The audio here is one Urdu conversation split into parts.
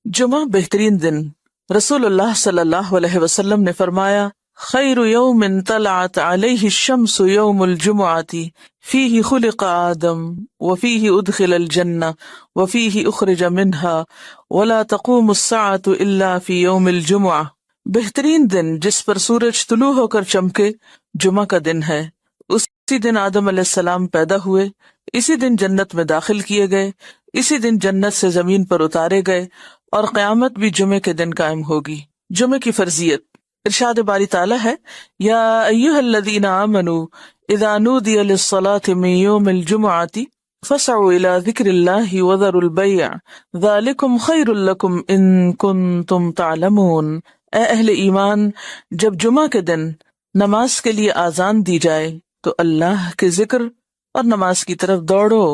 جمعہ بہترین دن۔ رسول اللہ صلی اللہ علیہ وسلم نے فرمایا، خیر یوم طلعت علیہ الشمس یوم الجمعۃ فیہ خلق آدم وفیہ ادخل الجنہ وفیہ اخرج منہا ولا تقوم الساعۃ الا فی یوم الجمعہ۔ بہترین دن جس پر سورج طلوع ہو کر چمکے جمعہ کا دن ہے۔ اسی دن آدم علیہ السلام پیدا ہوئے، اسی دن جنت میں داخل کیے گئے، اسی دن جنت سے زمین پر اتارے گئے، اور قیامت بھی جمعے کے دن قائم ہوگی۔ جمعے کی فرضیت، ارشاد باری تعالیٰ ہے، یا ایھا الذین آمنوا اذا نودی للصلاۃ من یوم الجمعۃ فاسعوا الی ذکر اللہ وذروا البیع ذلکم خیر لکم ان کنتم تعلمون۔ اے اہل ایمان، جب جمعہ کے دن نماز کے لیے آذان دی جائے تو اللہ کے ذکر اور نماز کی طرف دوڑو،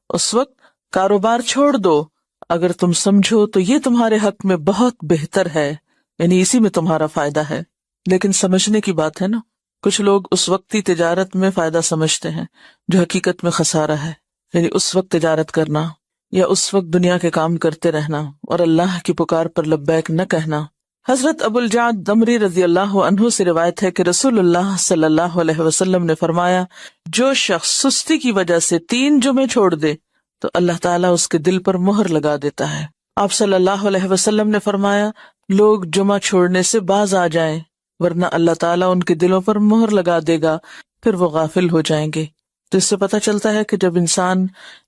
اس وقت کاروبار چھوڑ دو، اگر تم سمجھو تو یہ تمہارے حق میں بہت بہتر ہے، یعنی اسی میں تمہارا فائدہ ہے۔ لیکن سمجھنے کی بات ہے نا، کچھ لوگ اس وقتی تجارت میں فائدہ سمجھتے ہیں جو حقیقت میں خسارہ ہے، یعنی اس وقت تجارت کرنا یا اس وقت دنیا کے کام کرتے رہنا اور اللہ کی پکار پر لبیک نہ کہنا۔ حضرت ابو الجعد دمری رضی اللہ عنہ سے روایت ہے کہ رسول اللہ صلی اللہ علیہ وسلم نے فرمایا، جو شخص سستی کی وجہ سے 3 جمعے چھوڑ دے تو اللہ تعالیٰ اس کے دل پر مہر لگا دیتا ہے۔ آپ صلی اللہ علیہ وسلم نے فرمایا، لوگ جمعہ چھوڑنے سے باز آ جائیں ورنہ اللہ تعالیٰ ان کے دلوں پر مہر لگا دے گا، پھر وہ غافل ہو جائیں گے۔ تو اس سے پتہ چلتا ہے کہ جب انسان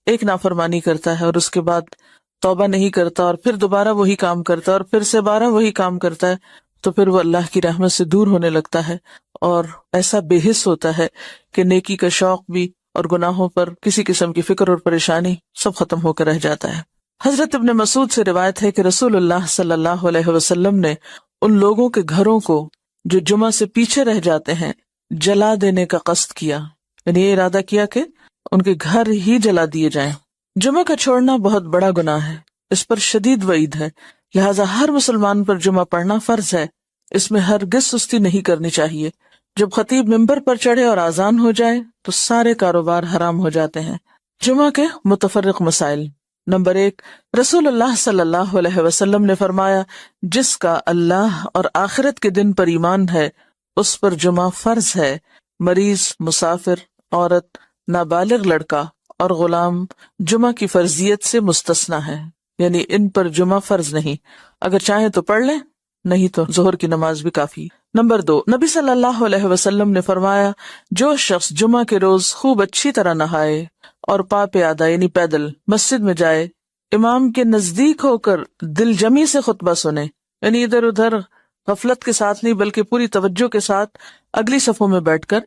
ایک نافرمانی کرتا ہے اور اس کے بعد توبہ نہیں کرتا اور پھر دوبارہ وہی کام کرتا ہے اور پھر سے 12 وہی کام کرتا ہے، تو پھر وہ اللہ کی رحمت سے دور ہونے لگتا ہے اور ایسا بے حس ہوتا ہے کہ نیکی کا شوق بھی اور گناہوں پر کسی قسم کی فکر اور پریشانی سب ختم ہو کر رہ جاتا ہے۔ حضرت ابن مسعود سے روایت ہے کہ رسول اللہ صلی اللہ علیہ وسلم نے ان لوگوں کے گھروں کو جو جمعہ سے پیچھے رہ جاتے ہیں جلا دینے کا قصد کیا، یعنی یہ ارادہ کیا کہ ان کے گھر ہی جلا دیے جائیں۔ جمعہ کا چھوڑنا بہت بڑا گناہ ہے، اس پر شدید وعید ہے، لہٰذا ہر مسلمان پر جمعہ پڑھنا فرض ہے، اس میں ہرگز سستی نہیں کرنی چاہیے۔ جب خطیب ممبر پر چڑھے اور اذان ہو جائے تو سارے کاروبار حرام ہو جاتے ہیں۔ جمعہ کے متفرق مسائل۔ نمبر 1، رسول اللہ صلی اللہ علیہ وسلم نے فرمایا، جس کا اللہ اور آخرت کے دن پر ایمان ہے اس پر جمعہ فرض ہے۔ مریض، مسافر، عورت، نابالغ لڑکا اور غلام جمعہ کی فرضیت سے مستثنی ہے، یعنی ان پر جمعہ فرض نہیں، اگر چاہیں تو پڑھ لیں، نہیں تو ظہر کی نماز بھی کافی۔ نمبر 2، نبی صلی اللہ علیہ وسلم نے فرمایا، جو شخص جمعہ کے روز خوب اچھی طرح نہائے اور پا پیادہ یعنی پیدل مسجد میں جائے، امام کے نزدیک ہو کر دل جمی سے خطبہ سنے، یعنی ادھر ادھر غفلت کے ساتھ نہیں بلکہ پوری توجہ کے ساتھ اگلی صفوں میں بیٹھ کر،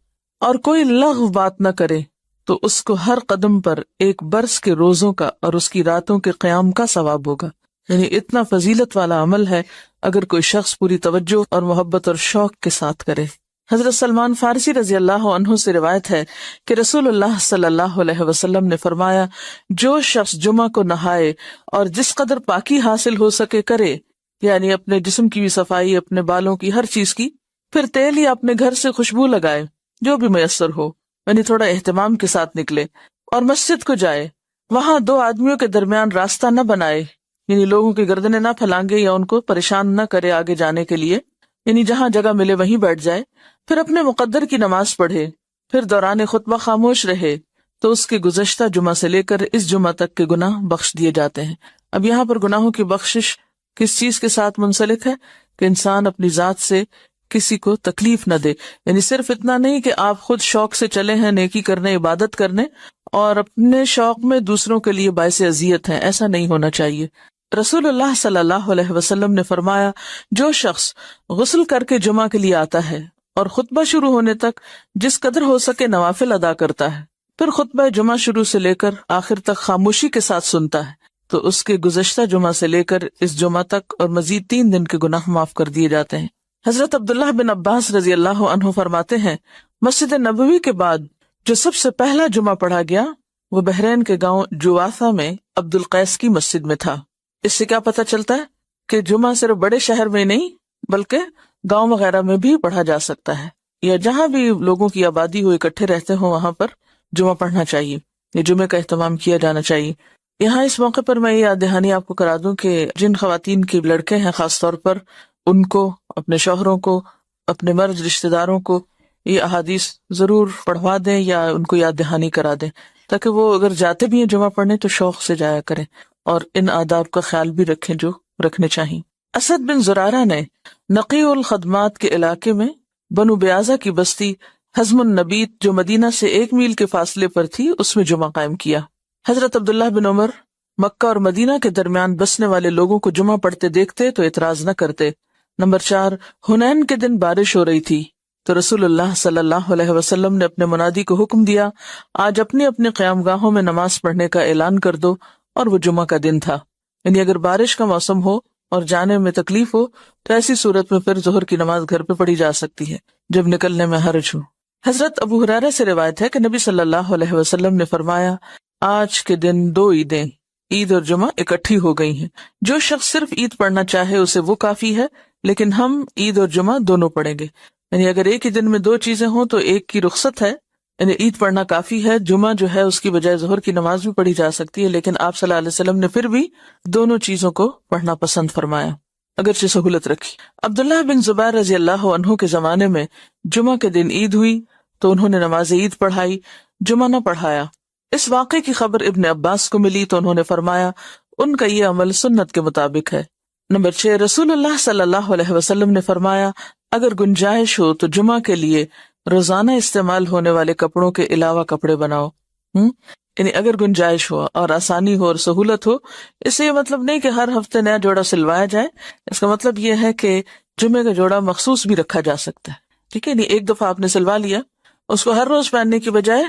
اور کوئی لغو بات نہ کرے، تو اس کو ہر قدم پر 1 برس کے روزوں کا اور اس کی راتوں کے قیام کا ثواب ہوگا، یعنی اتنا فضیلت والا عمل ہے اگر کوئی شخص پوری توجہ اور محبت اور شوق کے ساتھ کرے۔ حضرت سلمان فارسی رضی اللہ عنہ سے روایت ہے کہ رسول اللہ صلی اللہ علیہ وسلم نے فرمایا، جو شخص جمعہ کو نہائے اور جس قدر پاکی حاصل ہو سکے کرے، یعنی اپنے جسم کی بھی صفائی، اپنے بالوں کی، ہر چیز کی، پھر تیل یا اپنے گھر سے خوشبو لگائے جو بھی میسر ہو، یعنی تھوڑا اہتمام کے ساتھ نکلے، اور مسجد کو جائے، وہاں 2 آدمیوں کے درمیان راستہ نہ بنائے، یعنی لوگوں کی گردنیں نہ پھلانگے یا ان کو پریشان نہ کرے آگے جانے کے لیے، یعنی جہاں جگہ ملے وہیں بیٹھ جائے، پھر اپنے مقدر کی نماز پڑھے، پھر دوران خطبہ خاموش رہے، تو اس کے گزشتہ جمعہ سے لے کر اس جمعہ تک کے گناہ بخش دیے جاتے ہیں۔ اب یہاں پر گناہوں کی بخشش کس چیز کے ساتھ منسلک ہے کہ انسان اپنی ذات سے کسی کو تکلیف نہ دے، یعنی صرف اتنا نہیں کہ آپ خود شوق سے چلے ہیں نیکی کرنے، عبادت کرنے، اور اپنے شوق میں دوسروں کے لیے باعث اذیت ہیں، ایسا نہیں ہونا چاہیے۔ رسول اللہ صلی اللہ علیہ وسلم نے فرمایا، جو شخص غسل کر کے جمعہ کے لیے آتا ہے اور خطبہ شروع ہونے تک جس قدر ہو سکے نوافل ادا کرتا ہے، پھر خطبہ جمعہ شروع سے لے کر آخر تک خاموشی کے ساتھ سنتا ہے، تو اس کے گزشتہ جمعہ سے لے کر اس جمعہ تک اور مزید 3 دن کے گناہ معاف کر دیے جاتے ہیں۔ حضرت عبداللہ بن عباس رضی اللہ عنہ فرماتے ہیں، مسجد نبوی کے بعد جو سب سے پہلا جمعہ پڑھا گیا وہ بحرین کے گاؤں جوافہ میں عبد القیس کی مسجد میں تھا۔ اس سے کیا پتہ چلتا ہے کہ جمعہ صرف بڑے شہر میں نہیں بلکہ گاؤں وغیرہ میں بھی پڑھا جا سکتا ہے، یا جہاں بھی لوگوں کی آبادی ہو، اکٹھے رہتے ہوں، وہاں پر جمعہ پڑھنا چاہیے، یہ جمعے کا اہتمام کیا جانا چاہیے۔ یہاں اس موقع پر میں یہ یاد دہانی آپ کو کرا دوں کہ جن خواتین کے لڑکے ہیں خاص طور پر ان کو، اپنے شوہروں کو، اپنے مرد رشتہ داروں کو یہ احادیث ضرور پڑھوا دیں یا ان کو یاد دہانی کرا دیں، تاکہ وہ اگر جاتے بھی ہیں جمعہ پڑھنے تو شوق سے جایا کریں اور ان آداب کا خیال بھی رکھیں جو رکھنے چاہیے۔ اسد بن زرارہ نے نقی الخدمات کے علاقے میں بنو بیازہ کی بستی حزم النبیت جو مدینہ سے 1 میل کے فاصلے پر تھی اس میں جمعہ قائم کیا۔ حضرت عبداللہ بن عمر مکہ اور مدینہ کے درمیان بسنے والے لوگوں کو جمعہ پڑھتے دیکھتے تو اعتراض نہ کرتے۔ نمبر 4، حنین کے دن بارش ہو رہی تھی تو رسول اللہ صلی اللہ علیہ وسلم نے اپنے منادی کو حکم دیا، آج اپنے اپنے قیام گاہوں میں نماز پڑھنے کا اعلان کر دو، اور وہ جمعہ کا دن تھا۔ یعنی اگر بارش کا موسم ہو اور جانے میں تکلیف ہو تو ایسی صورت میں پھر ظہر کی نماز گھر پہ پڑھی جا سکتی ہے جب نکلنے میں حرج ہو۔ حضرت ابو ہریرہ سے روایت ہے کہ نبی صلی اللہ علیہ وسلم نے فرمایا، آج کے دن 2 عیدیں عید اور جمعہ اکٹھی ہو گئی ہیں، جو شخص صرف عید پڑھنا چاہے اسے وہ کافی ہے، لیکن ہم عید اور جمعہ دونوں پڑھیں گے۔ یعنی اگر ایک ہی دن میں 2 چیزیں ہوں تو ایک کی رخصت ہے، یعنی عید پڑھنا کافی ہے، جمعہ جو ہے اس کی بجائے ظہر کی نماز بھی پڑھی جا سکتی ہے، لیکن آپ صلی اللہ علیہ وسلم نے پھر بھی دونوں چیزوں کو پڑھنا پسند فرمایا اگرچہ سہولت رکھی۔ عبداللہ بن زبیر رضی اللہ عنہ کے زمانے میں جمعہ کے دن عید ہوئی تو انہوں نے نماز عید پڑھائی، جمعہ نہ پڑھایا۔ اس واقعے کی خبر ابن عباس کو ملی تو انہوں نے فرمایا ان کا یہ عمل سنت کے مطابق ہے۔ نمبر 6، رسول اللہ صلی اللہ علیہ وسلم نے فرمایا اگر گنجائش ہو تو جمعہ کے لیے روزانہ استعمال ہونے والے کپڑوں کے علاوہ کپڑے بناؤ۔ یعنی اگر گنجائش ہو اور آسانی ہو اور سہولت ہو، اس سے یہ مطلب نہیں کہ ہر ہفتے نیا جوڑا سلوایا جائے، اس کا مطلب یہ ہے کہ جمعے کا جوڑا مخصوص بھی رکھا جا سکتا ہے، ٹھیک ہے، یعنی ایک دفعہ آپ نے سلوا لیا، اس کو ہر روز پہننے کی بجائے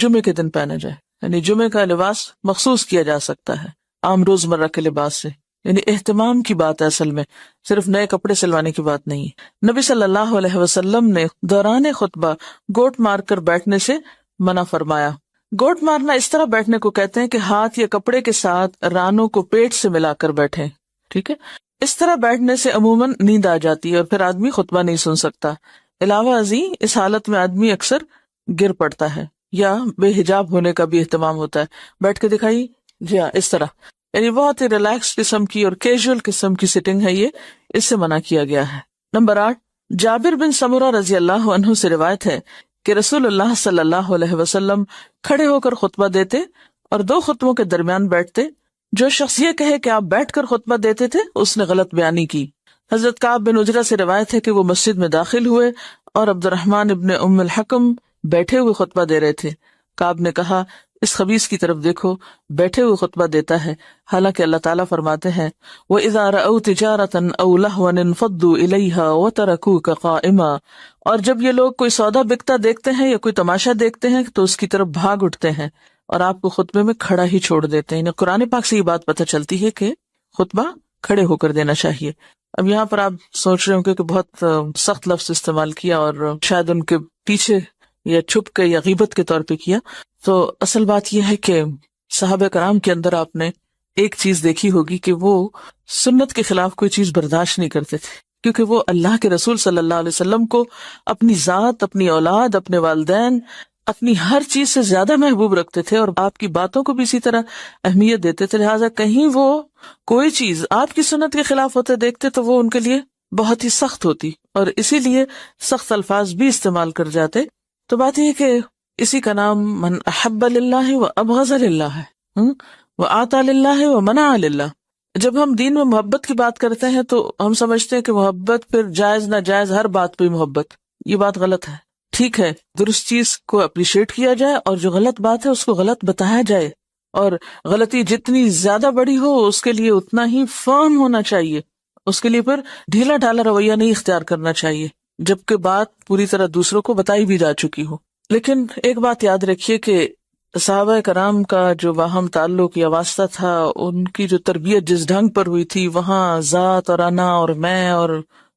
جمعے کے دن پہنا جائے، یعنی جمعے کا لباس مخصوص کیا جا سکتا ہے عام روزمرہ کے لباس سے۔ یعنی اہتمام کی بات ہے، اصل میں صرف نئے کپڑے سلوانے کی بات نہیں ہے۔ نبی صلی اللہ علیہ وسلم نے دوران خطبہ گوٹ مار کر بیٹھنے سے منع فرمایا۔ گوٹ مارنا اس طرح بیٹھنے کو کہتے ہیں کہ ہاتھ یا کپڑے کے ساتھ رانوں کو پیٹ سے ملا کر بیٹھیں، ٹھیک ہے۔ اس طرح بیٹھنے سے عموماً نیند آ جاتی ہے اور پھر آدمی خطبہ نہیں سن سکتا۔ علاوہ ازیں اس حالت میں آدمی اکثر گر پڑتا ہے یا بے حجاب ہونے کا بھی اہتمام ہوتا ہے۔ بیٹھ کے دکھائی جی ہاں، اس طرح، یعنی بہت ہی ریلیکس قسم کی اور کیجول قسم کی سٹنگ ہے، یہ اس سے منع کیا گیا ہے۔ نمبر 8، جابر بن سمرہ رضی اللہ عنہ سے روایت ہے کہ رسول اللہ صلی اللہ علیہ وسلم کھڑے ہو کر خطبہ دیتے اور 2 خطبوں کے درمیان بیٹھتے۔ جو شخص یہ کہے کہ آپ بیٹھ کر خطبہ دیتے تھے اس نے غلط بیانی کی۔ حضرت کعب بن عجرہ سے روایت ہے کہ وہ مسجد میں داخل ہوئے اور عبد الرحمن ابن ام الحکم بیٹھے ہوئے خطبہ دے رہے تھے۔ کعب نے کہا اس خبیث کی طرف دیکھو، بیٹھے ہوئے خطبہ دیتا ہے، حالانکہ اللہ تعالیٰ فرماتے ہیں وَإِذَا رَأَوْا تِجَارَةً أَوْ لَهْوًا انفضوا إِلَيْهَا وَتَرَكُوكَ قَائِمًا، اور جب یہ لوگ کوئی سودا بکتا دیکھتے ہیں یا کوئی تماشا دیکھتے ہیں تو اس کی طرف بھاگ اٹھتے ہیں اور آپ کو خطبے میں کھڑا ہی چھوڑ دیتے ہیں۔ یعنی قرآن پاک سے یہ بات پتہ چلتی ہے کہ خطبہ کھڑے ہو کر دینا چاہیے۔ اب یہاں پر آپ سوچ رہے ہوں کہ بہت سخت لفظ استعمال کیا اور شاید ان کے پیچھے یا چھپ کے یا غیبت کے طور پہ کیا، تو اصل بات یہ ہے کہ صحابہ کرام کے اندر آپ نے ایک چیز دیکھی ہوگی کہ وہ سنت کے خلاف کوئی چیز برداشت نہیں کرتے تھے، کیونکہ وہ اللہ کے رسول صلی اللہ علیہ وسلم کو اپنی ذات، اپنی اولاد، اپنے والدین، اپنی ہر چیز سے زیادہ محبوب رکھتے تھے اور آپ کی باتوں کو بھی اسی طرح اہمیت دیتے تھے، لہٰذا کہیں وہ کوئی چیز آپ کی سنت کے خلاف ہوتے دیکھتے تو وہ ان کے لیے بہت ہی سخت ہوتی اور اسی لیے سخت الفاظ بھی استعمال کر جاتے۔ تو بات یہ کہ اسی کا نام من احب للہ و ابغض للہ ہے، و آتا للہ و منع للہ۔ جب ہم دین میں محبت کی بات کرتے ہیں تو ہم سمجھتے ہیں کہ محبت پھر جائز ناجائز ہر بات پہ محبت، یہ بات غلط ہے۔ ٹھیک ہے، درست چیز کو اپریشیٹ کیا جائے اور جو غلط بات ہے اس کو غلط بتایا جائے، اور غلطی جتنی زیادہ بڑی ہو اس کے لیے اتنا ہی فرم ہونا چاہیے، اس کے لیے پھر ڈھیلا ڈھالا رویہ نہیں اختیار کرنا چاہیے، جبکہ بات پوری طرح دوسروں کو بتائی بھی جا چکی ہو۔ لیکن ایک بات یاد رکھیے کہ صحابہ کرام کا جو باہم تعلق یا واسطہ تھا، ان کی جو تربیت جس ڈھنگ پر ہوئی تھی، وہاں ذات اور انا اور میں اور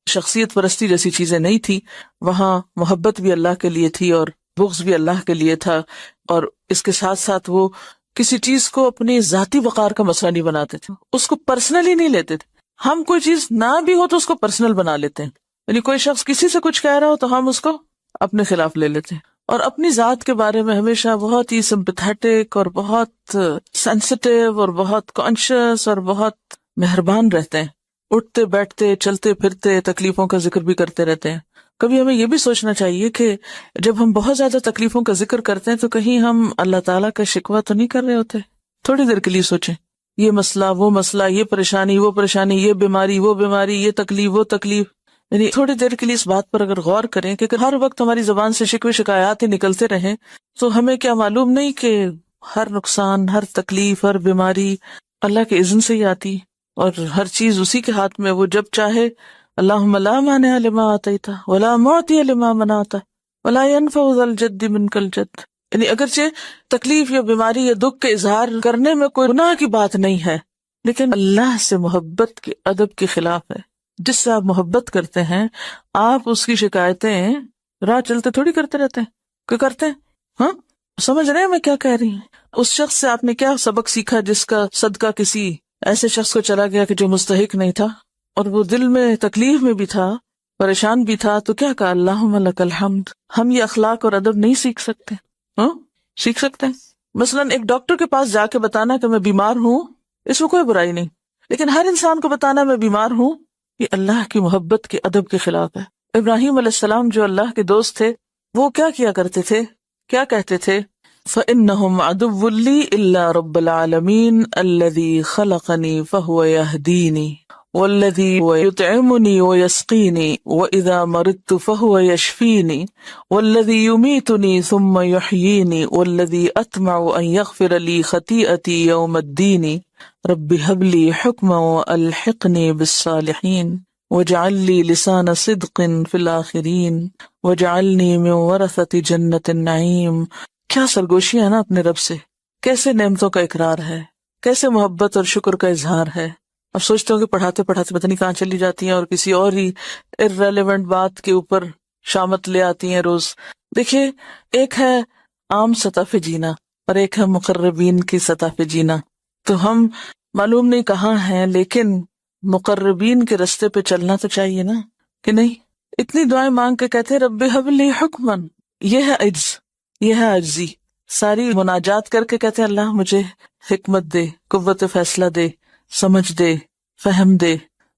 شخصیت پرستی جیسی چیزیں نہیں تھی، وہاں محبت بھی اللہ کے لیے تھی اور بغض بھی اللہ کے لیے تھا، اور اس کے ساتھ ساتھ وہ کسی چیز کو اپنی ذاتی وقار کا مسئلہ نہیں بناتے تھے، اس کو پرسنلی نہیں لیتے تھے۔ ہم کوئی چیز نہ بھی ہو تو اس کو پرسنل بنا لیتے ہیں، یعنی کوئی شخص کسی سے کچھ کہہ رہا ہو تو ہم اس کو اپنے خلاف لے لیتے ہیں، اور اپنی ذات کے بارے میں ہمیشہ بہت ہی سمپیتھیٹک اور بہت سینسٹیو اور بہت کانشیس اور بہت مہربان رہتے ہیں. اٹھتے بیٹھتے چلتے پھرتے تکلیفوں کا ذکر بھی کرتے رہتے ہیں. کبھی ہمیں یہ بھی سوچنا چاہیے کہ جب ہم بہت زیادہ تکلیفوں کا ذکر کرتے ہیں تو کہیں ہم اللہ تعالیٰ کا شکوہ تو نہیں کر رہے ہوتے. تھوڑی دیر کے لیے سوچیں، یہ مسئلہ وہ مسئلہ، یہ پریشانی وہ پریشانی، یہ بیماری وہ بیماری، یہ تکلیف وہ تکلیف. یعنی تھوڑی دیر کے لیے اس بات پر اگر غور کریں کہ ہر وقت ہماری زبان سے شکوے شکایات ہی نکلتے رہیں تو ہمیں کیا معلوم نہیں کہ ہر نقصان، ہر تکلیف، ہر بیماری اللہ کے اذن سے ہی آتی، اور ہر چیز اسی کے ہاتھ میں. وہ جب چاہے اللہم لا مانع لما آتیت ولا معطی لما منعت ولا ينفع ذا الجد منک الجد. یعنی اگرچہ تکلیف یا بیماری یا دکھ کے اظہار کرنے میں کوئی گناہ کی بات نہیں ہے، لیکن اللہ سے محبت کے ادب کے خلاف ہے. جس سے آپ محبت کرتے ہیں آپ اس کی شکایتیں راہ چلتے تھوڑی کرتے رہتے ہیں. کیا کرتے ہیں؟ ہاں، سمجھ رہے ہیں میں کیا کہہ رہی ہوں؟ اس شخص سے آپ نے کیا سبق سیکھا جس کا صدقہ کسی ایسے شخص کو چلا گیا کہ جو مستحق نہیں تھا، اور وہ دل میں تکلیف میں بھی تھا، پریشان بھی تھا، تو کیا کہا؟ اللہم لک الحمد. ہم یہ اخلاق اور ادب نہیں سیکھ سکتے؟ ہاں سیکھ سکتے ہیں. مثلاً ایک ڈاکٹر کے پاس جا کے بتانا کہ میں بیمار ہوں، اس میں کوئی برائی نہیں، لیکن ہر انسان کو بتانا میں بیمار ہوں، یہ اللہ کی محبت کے ادب کے خلاف ہے. ابراہیم علیہ السلام جو اللہ کے دوست تھے، وہ کیا کیا کرتے تھے؟ کیا کہتے تھے؟ فَإِنَّهُمْ عَدُوٌّ لِّي إِلَّا رَبَّ الْعَالَمِينَ الَّذِي خَلَقَنِي فَهُوَ يَهْدِينِي وَالَّذِي يُطْعِمُنِي وَيَسْقِينِي وَإِذَا مَرِضْتُ فَهُوَ يَشْفِينِي وَالَّذِي يُمِيتُنِي ثُمَّ يُحْيِينِي وَالَّذِي أَطْمَعُ أَن يَغْفِرَ لِي خَطِيئَتِي يَوْمَ الدِّينِ رَبِّ هَبْ لِي حُكْمًا وَأَلْحِقْنِي بِالصَّالِحِينَ وَاجْعَل لِّي لِسَانَ صِدْقٍ فِي الْآخِرِينَ وَاجْعَلْنِي مِن وَرَثَةِ جَنَّةِ النَّعِيمِ. کیا سرگوشی ہے نا اپنے رب سے، کیسے نعمتوں کا اقرار ہے، کیسے محبت اور شکر کا اظہار ہے. اب سوچتے ہو کہ پڑھاتے پڑھاتے پتہ نہیں کہاں چلی جاتی ہیں اور کسی اور ہی irrelevant بات کے اوپر شامت لے آتی ہیں روز. دیکھیے، ایک ہے عام سطح پہ جینا اور ایک ہے مقربین کی سطح پہ جینا. تو ہم معلوم نہیں کہاں ہیں، لیکن مقربین کے رستے پہ چلنا تو چاہیے نا، کہ نہیں؟ اتنی دعائیں مانگ کے کہتے ہیں رب ہب لی حکمن. یہ ہے عجز، یہ ہے عجزی. ساری مناجات کر کے کہتے ہیں اللہ مجھے حکمت دے، قوت فیصلہ دے، سمجھ دے، فہم دے،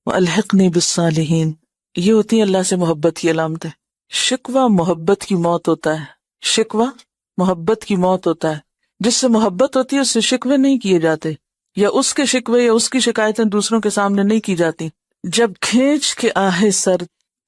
وَأَلْحِقْنِي بِالصَّالِحِينَ. یہ ہوتی ہے اللہ سے محبت کی علامت ہے. شکوہ محبت کی موت ہوتا ہے. شکوہ محبت کی موت ہوتا ہے. جس سے محبت ہوتی ہے اس سے شکوے نہیں کیے جاتے، یا اس کے شکوے یا اس کی شکایتیں دوسروں کے سامنے نہیں کی جاتی. جب کھینچ کے آہے سر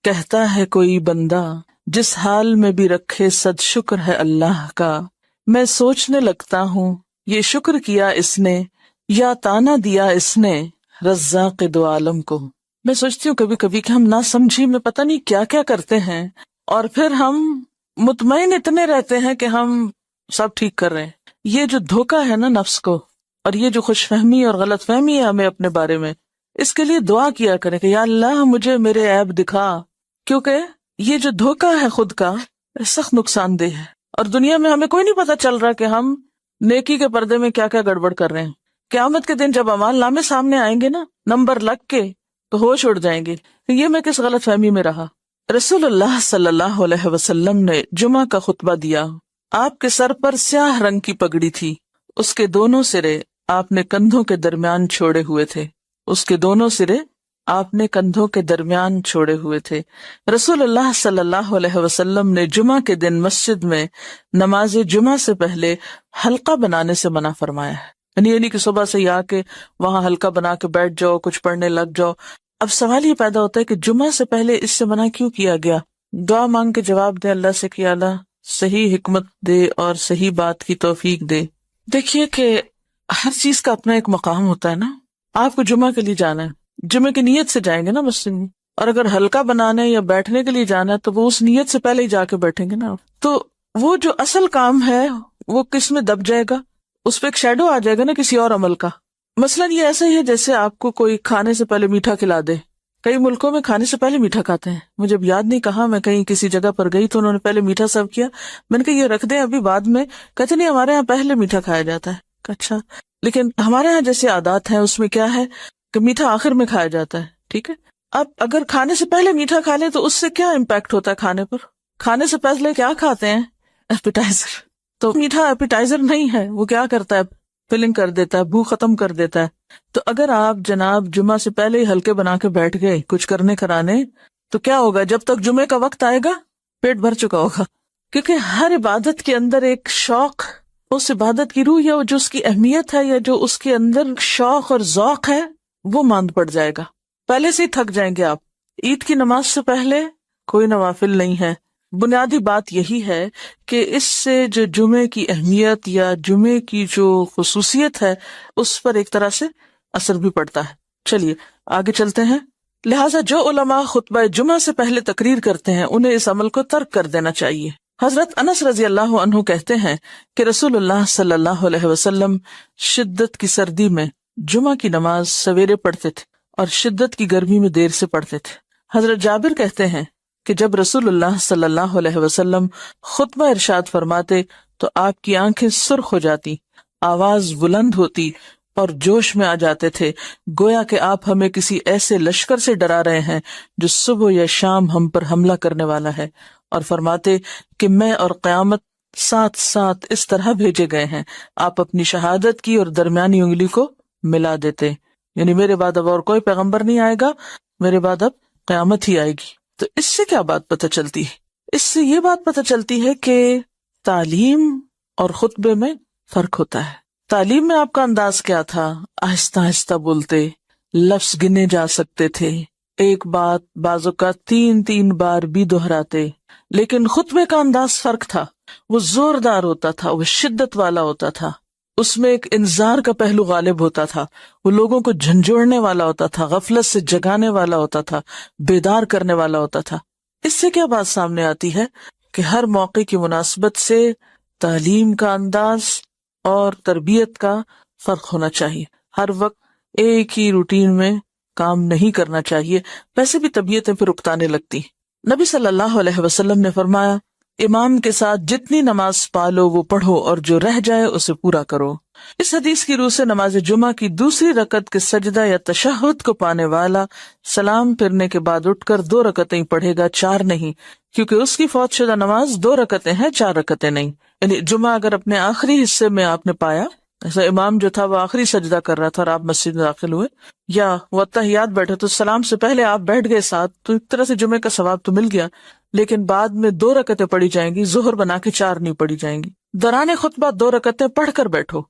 کہتا ہے کوئی بندہ، جس حال میں بھی رکھے صد شکر ہے اللہ کا، میں سوچنے لگتا ہوں یہ شکر کیا اس نے یا تانا دیا اس نے رزاق دو عالم کو. میں سوچتی ہوں کبھی کبھی کہ ہم نہ سمجھی میں پتہ نہیں کیا کیا کرتے ہیں، اور پھر ہم مطمئن اتنے رہتے ہیں کہ ہم سب ٹھیک کر رہے ہیں. یہ جو دھوکہ ہے نا نفس کو، اور یہ جو خوش فہمی اور غلط فہمی ہے ہمیں اپنے بارے میں، اس کے لیے دعا کیا کریں کہ یا اللہ مجھے میرے عیب دکھا، کیونکہ یہ جو دھوکہ ہے خود کا سخت نقصان دہ ہے. اور دنیا میں ہمیں کوئی نہیں پتا چل رہا کہ ہم نیکی کے پردے میں کیا کیا گڑبڑ کر رہے ہیں. قیامت کے دن جب اعمال نامے سامنے آئیں گے نا نمبر لگ کے، تو ہوش اڑ جائیں گے کہ یہ میں کس غلط فہمی میں رہا. رسول اللہ صلی اللہ علیہ وسلم نے جمعہ کا خطبہ دیا. آپ کے سر پر سیاہ رنگ کی پگڑی تھی، اس کے دونوں سرے آپ نے کندھوں کے درمیان چھوڑے ہوئے تھے. اس کے دونوں سرے آپ نے کندھوں کے درمیان چھوڑے ہوئے تھے. رسول اللہ صلی اللہ علیہ وسلم نے جمعہ کے دن مسجد میں نماز جمعہ سے پہلے حلقہ بنانے سے منع فرمایا ہے. یعنی کہ صبح سے آ کے وہاں حلقہ بنا کے بیٹھ جاؤ، کچھ پڑھنے لگ جاؤ. اب سوال یہ پیدا ہوتا ہے کہ جمعہ سے پہلے اس سے منع کیوں کیا گیا؟ دعا مانگ کے جواب دے اللہ سے کہ اللہ صحیح حکمت دے اور صحیح بات کی توفیق دے. دیکھیے کہ ہر چیز کا اپنا ایک مقام ہوتا ہے نا. آپ کو جمعہ کے لیے جانا ہے، جمعہ کی نیت سے جائیں گے نا مسجد میں، اور اگر حلقہ بنانے یا بیٹھنے کے لیے جانا ہے تو وہ اس نیت سے پہلے ہی جا کے بیٹھیں گے نا. تو وہ جو اصل کام ہے وہ کس میں دب جائے گا؟ اس پہ ایک شیڈو آ جائے گا نا کسی اور عمل کا. مثلاً یہ ایسا ہی ہے جیسے آپ کو کوئی کھانے سے پہلے میٹھا کھلا دے. کئی ملکوں میں کھانے سے پہلے میٹھا کھاتے ہیں. مجھے اب یاد نہیں کہاں، میں کہیں کسی جگہ پر گئی تو انہوں نے پہلے میٹھا سرو کیا. میں نے کہا یہ رکھ دیں ابھی بعد میں. کہتے نہیں ہمارے یہاں پہلے میٹھا کھایا جاتا ہے. اچھا، لیکن ہمارے یہاں جیسے عادات ہیں اس میں کیا ہے کہ میٹھا آخر میں کھایا جاتا ہے. ٹھیک ہے، اب اگر کھانے سے پہلے میٹھا کھا لیں تو اس سے کیا امپیکٹ ہوتا ہے کھانے پر؟ کھانے سے پہلے کیا کھاتے ہیں؟ ایپیٹائزر. تو میٹھا ایپیٹائزر نہیں ہے، وہ کیا کرتا ہے؟ فلنگ کر دیتا ہے، بھوک ختم کر دیتا ہے. تو اگر آپ جناب جمعہ سے پہلے ہی ہلکے بنا کے بیٹھ گئے کچھ کرنے کرانے، تو کیا ہوگا؟ جب تک جمعے کا وقت آئے گا پیٹ بھر چکا ہوگا. کیونکہ ہر عبادت کے اندر ایک شوق، اس عبادت کی روح یا جو اس کی اہمیت ہے یا جو اس کے اندر شوق اور ذوق ہے وہ ماند پڑ جائے گا. پہلے سے ہی تھک جائیں گے آپ. عید کی نماز سے پہلے کوئی نوافل نہیں ہے. بنیادی بات یہی ہے کہ اس سے جو جمعے کی اہمیت یا جمعے کی جو خصوصیت ہے اس پر ایک طرح سے اثر بھی پڑتا ہے. چلیے آگے چلتے ہیں. لہٰذا جو علماء خطبہ جمعہ سے پہلے تقریر کرتے ہیں انہیں اس عمل کو ترک کر دینا چاہیے. حضرت انس رضی اللہ عنہ کہتے ہیں کہ رسول اللہ صلی اللہ علیہ وسلم شدت کی سردی میں جمعہ کی نماز سویرے پڑھتے تھے اور شدت کی گرمی میں دیر سے پڑھتے تھے. حضرت جابر کہتے ہیں کہ جب رسول اللہ صلی اللہ علیہ وسلم خطبہ ارشاد فرماتے تو آپ کی آنکھیں سرخ ہو جاتی، آواز بلند ہوتی اور جوش میں آ جاتے تھے، گویا کہ آپ ہمیں کسی ایسے لشکر سے ڈرا رہے ہیں جو صبح یا شام ہم پر حملہ کرنے والا ہے، اور فرماتے کہ میں اور قیامت ساتھ ساتھ اس طرح بھیجے گئے ہیں. آپ اپنی شہادت کی اور درمیانی انگلی کو ملا دیتے، یعنی میرے بعد اب اور کوئی پیغمبر نہیں آئے گا، میرے بعد اب قیامت ہی آئے گی. تو اس سے کیا بات پتہ چلتی ہے؟ اس سے یہ بات پتہ چلتی ہے کہ تعلیم اور خطبے میں فرق ہوتا ہے. تعلیم میں آپ کا انداز کیا تھا؟ آہستہ آہستہ بولتے، لفظ گنے جا سکتے تھے، ایک بات بعض اوقات 3 بار بھی دہراتے. لیکن خطبے کا انداز فرق تھا، وہ زوردار ہوتا تھا، وہ شدت والا ہوتا تھا، اس میں ایک انذار کا پہلو غالب ہوتا تھا، وہ لوگوں کو جھنجھوڑنے والا ہوتا تھا، غفلت سے جگانے والا ہوتا تھا، بیدار کرنے والا ہوتا تھا. اس سے کیا بات سامنے آتی ہے کہ ہر موقع کی مناسبت سے تعلیم کا انداز اور تربیت کا فرق ہونا چاہیے. ہر وقت ایک ہی روٹین میں کام نہیں کرنا چاہیے، ویسے بھی طبیعتیں پھر اکتانے لگتی. نبی صلی اللہ علیہ وسلم نے فرمایا امام کے ساتھ جتنی نماز پالو وہ پڑھو اور جو رہ جائے اسے پورا کرو. اس حدیث کی روح سے نماز جمعہ کی دوسری رکعت کے سجدہ یا تشہد کو پانے والا سلام پھرنے کے بعد اٹھ کر 2 رکعتیں پڑھے گا، 4 نہیں، کیونکہ اس کی فوت شدہ نماز 2 رکعتیں ہیں، 4 رکعتیں نہیں. یعنی جمعہ اگر اپنے آخری حصے میں آپ نے پایا، ایسا امام جو تھا وہ آخری سجدہ کر رہا تھا اور آپ مسجد میں داخل ہوئے، یا وہ اتحیات بیٹھے تو سلام سے پہلے آپ بیٹھ گئے ساتھ، تو ایک طرح سے جمعے کا ثواب تو مل گیا. لیکن بعد میں 2 رکعتیں پڑھی جائیں گی، ظہر بنا کے 4 نہیں پڑھی جائیں گی. دوران خطبہ 2 رکعتیں پڑھ کر بیٹھو.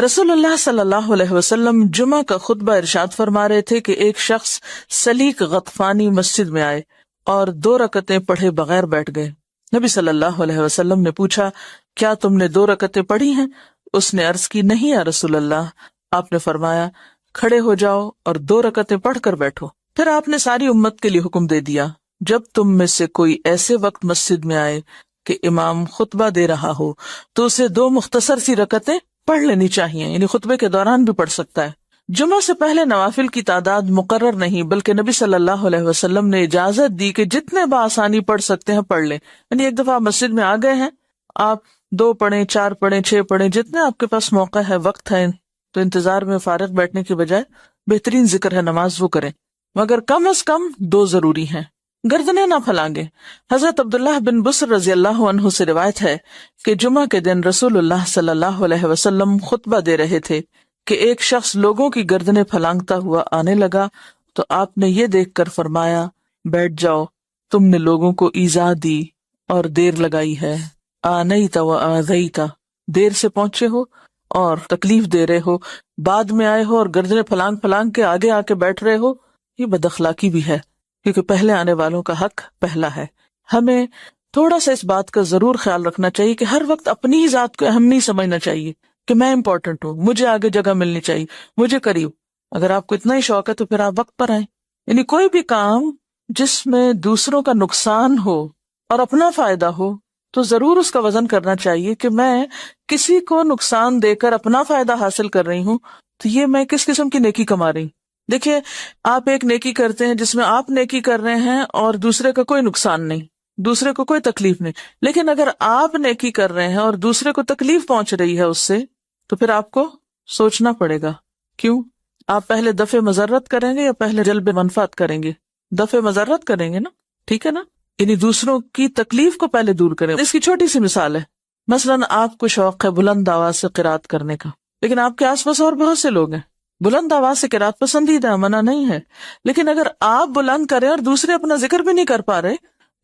رسول اللہ صلی اللہ علیہ وسلم جمعہ کا خطبہ ارشاد فرما رہے تھے کہ ایک شخص سلیق غطفانی مسجد میں آئے اور 2 رکعتیں پڑھے بغیر بیٹھ گئے. نبی صلی اللہ علیہ وسلم نے پوچھا کیا تم نے 2 رکعتیں پڑھی ہیں؟ اس نے عرض کی نہیں یا رسول اللہ. آپ نے فرمایا کھڑے ہو جاؤ اور 2 رکعتیں پڑھ کر بیٹھو. پھر آپ نے ساری امت کے لیے حکم دے دیا جب تم میں سے کوئی ایسے وقت مسجد میں آئے کہ امام خطبہ دے رہا ہو تو اسے 2 مختصر سی رکعتیں پڑھ لینی چاہیے، یعنی خطبے کے دوران بھی پڑھ سکتا ہے. جمعہ سے پہلے نوافل کی تعداد مقرر نہیں، بلکہ نبی صلی اللہ علیہ وسلم نے اجازت دی کہ جتنے بآسانی پڑھ سکتے ہیں پڑھ لیں. یعنی ایک دفعہ آپ مسجد میں آ گئے ہیں، آپ 2 پڑھیں، 4 پڑھیں، 6 پڑھیں، جتنے آپ کے پاس موقع ہے، وقت ہے، تو انتظار میں فارغ بیٹھنے کی بجائے بہترین ذکر ہے نماز وہ کریں، مگر کم از کم 2 ضروری ہیں. گردنیں نہ پھلانگے. حضرت عبداللہ بن بسر رضی اللہ عنہ سے روایت ہے کہ جمعہ کے دن رسول اللہ صلی اللہ علیہ وسلم خطبہ دے رہے تھے کہ ایک شخص لوگوں کی گردنیں پھلانگتا ہوا آنے لگا تو آپ نے یہ دیکھ کر فرمایا بیٹھ جاؤ، تم نے لوگوں کو ایذا دی اور دیر لگائی ہے. آنیت و آذیت، دیر سے پہنچے ہو اور تکلیف دے رہے ہو، بعد میں آئے ہو اور گردنیں پھلانگ پھلانگ کے آگے آ کے بیٹھ رہے ہو، یہ بد اخلاقی بھی ہے، کیونکہ پہلے آنے والوں کا حق پہلا ہے. ہمیں تھوڑا سا اس بات کا ضرور خیال رکھنا چاہیے کہ ہر وقت اپنی ہی ذات کو اہم نہیں سمجھنا چاہیے کہ میں امپورٹنٹ ہوں، مجھے آگے جگہ ملنی چاہیے، مجھے قریب. اگر آپ کو اتنا ہی شوق ہے تو پھر آپ وقت پر آئیں. یعنی کوئی بھی کام جس میں دوسروں کا نقصان ہو اور اپنا فائدہ ہو تو ضرور اس کا وزن کرنا چاہیے کہ میں کسی کو نقصان دے کر اپنا فائدہ حاصل کر رہی ہوں تو یہ میں کس قسم کی نیکی کما رہی ہوں. دیکھیے آپ ایک نیکی کرتے ہیں جس میں آپ نیکی کر رہے ہیں اور دوسرے کا کوئی نقصان نہیں، دوسرے کو کوئی تکلیف نہیں. لیکن اگر آپ نیکی کر رہے ہیں اور دوسرے کو تکلیف پہنچ رہی ہے اس سے، تو پھر آپ کو سوچنا پڑے گا کیوں. آپ پہلے دفع مضرت کریں گے یا پہلے جلب منفعت کریں گے؟ دفع مضرت کریں گے نا، ٹھیک ہے نا، یعنی دوسروں کی تکلیف کو پہلے دور کریں. اس کی چھوٹی سی مثال ہے مثلاً آپ کو شوق ہے بلند آواز سے قرات کرنے کا، لیکن آپ کے آس پاس اور بہت سے لوگ ہیں، بلند آواز سے قرات پسندیدہ، منع نہیں ہے، لیکن اگر آپ بلند کریں اور دوسرے اپنا ذکر بھی نہیں کر پا رہے،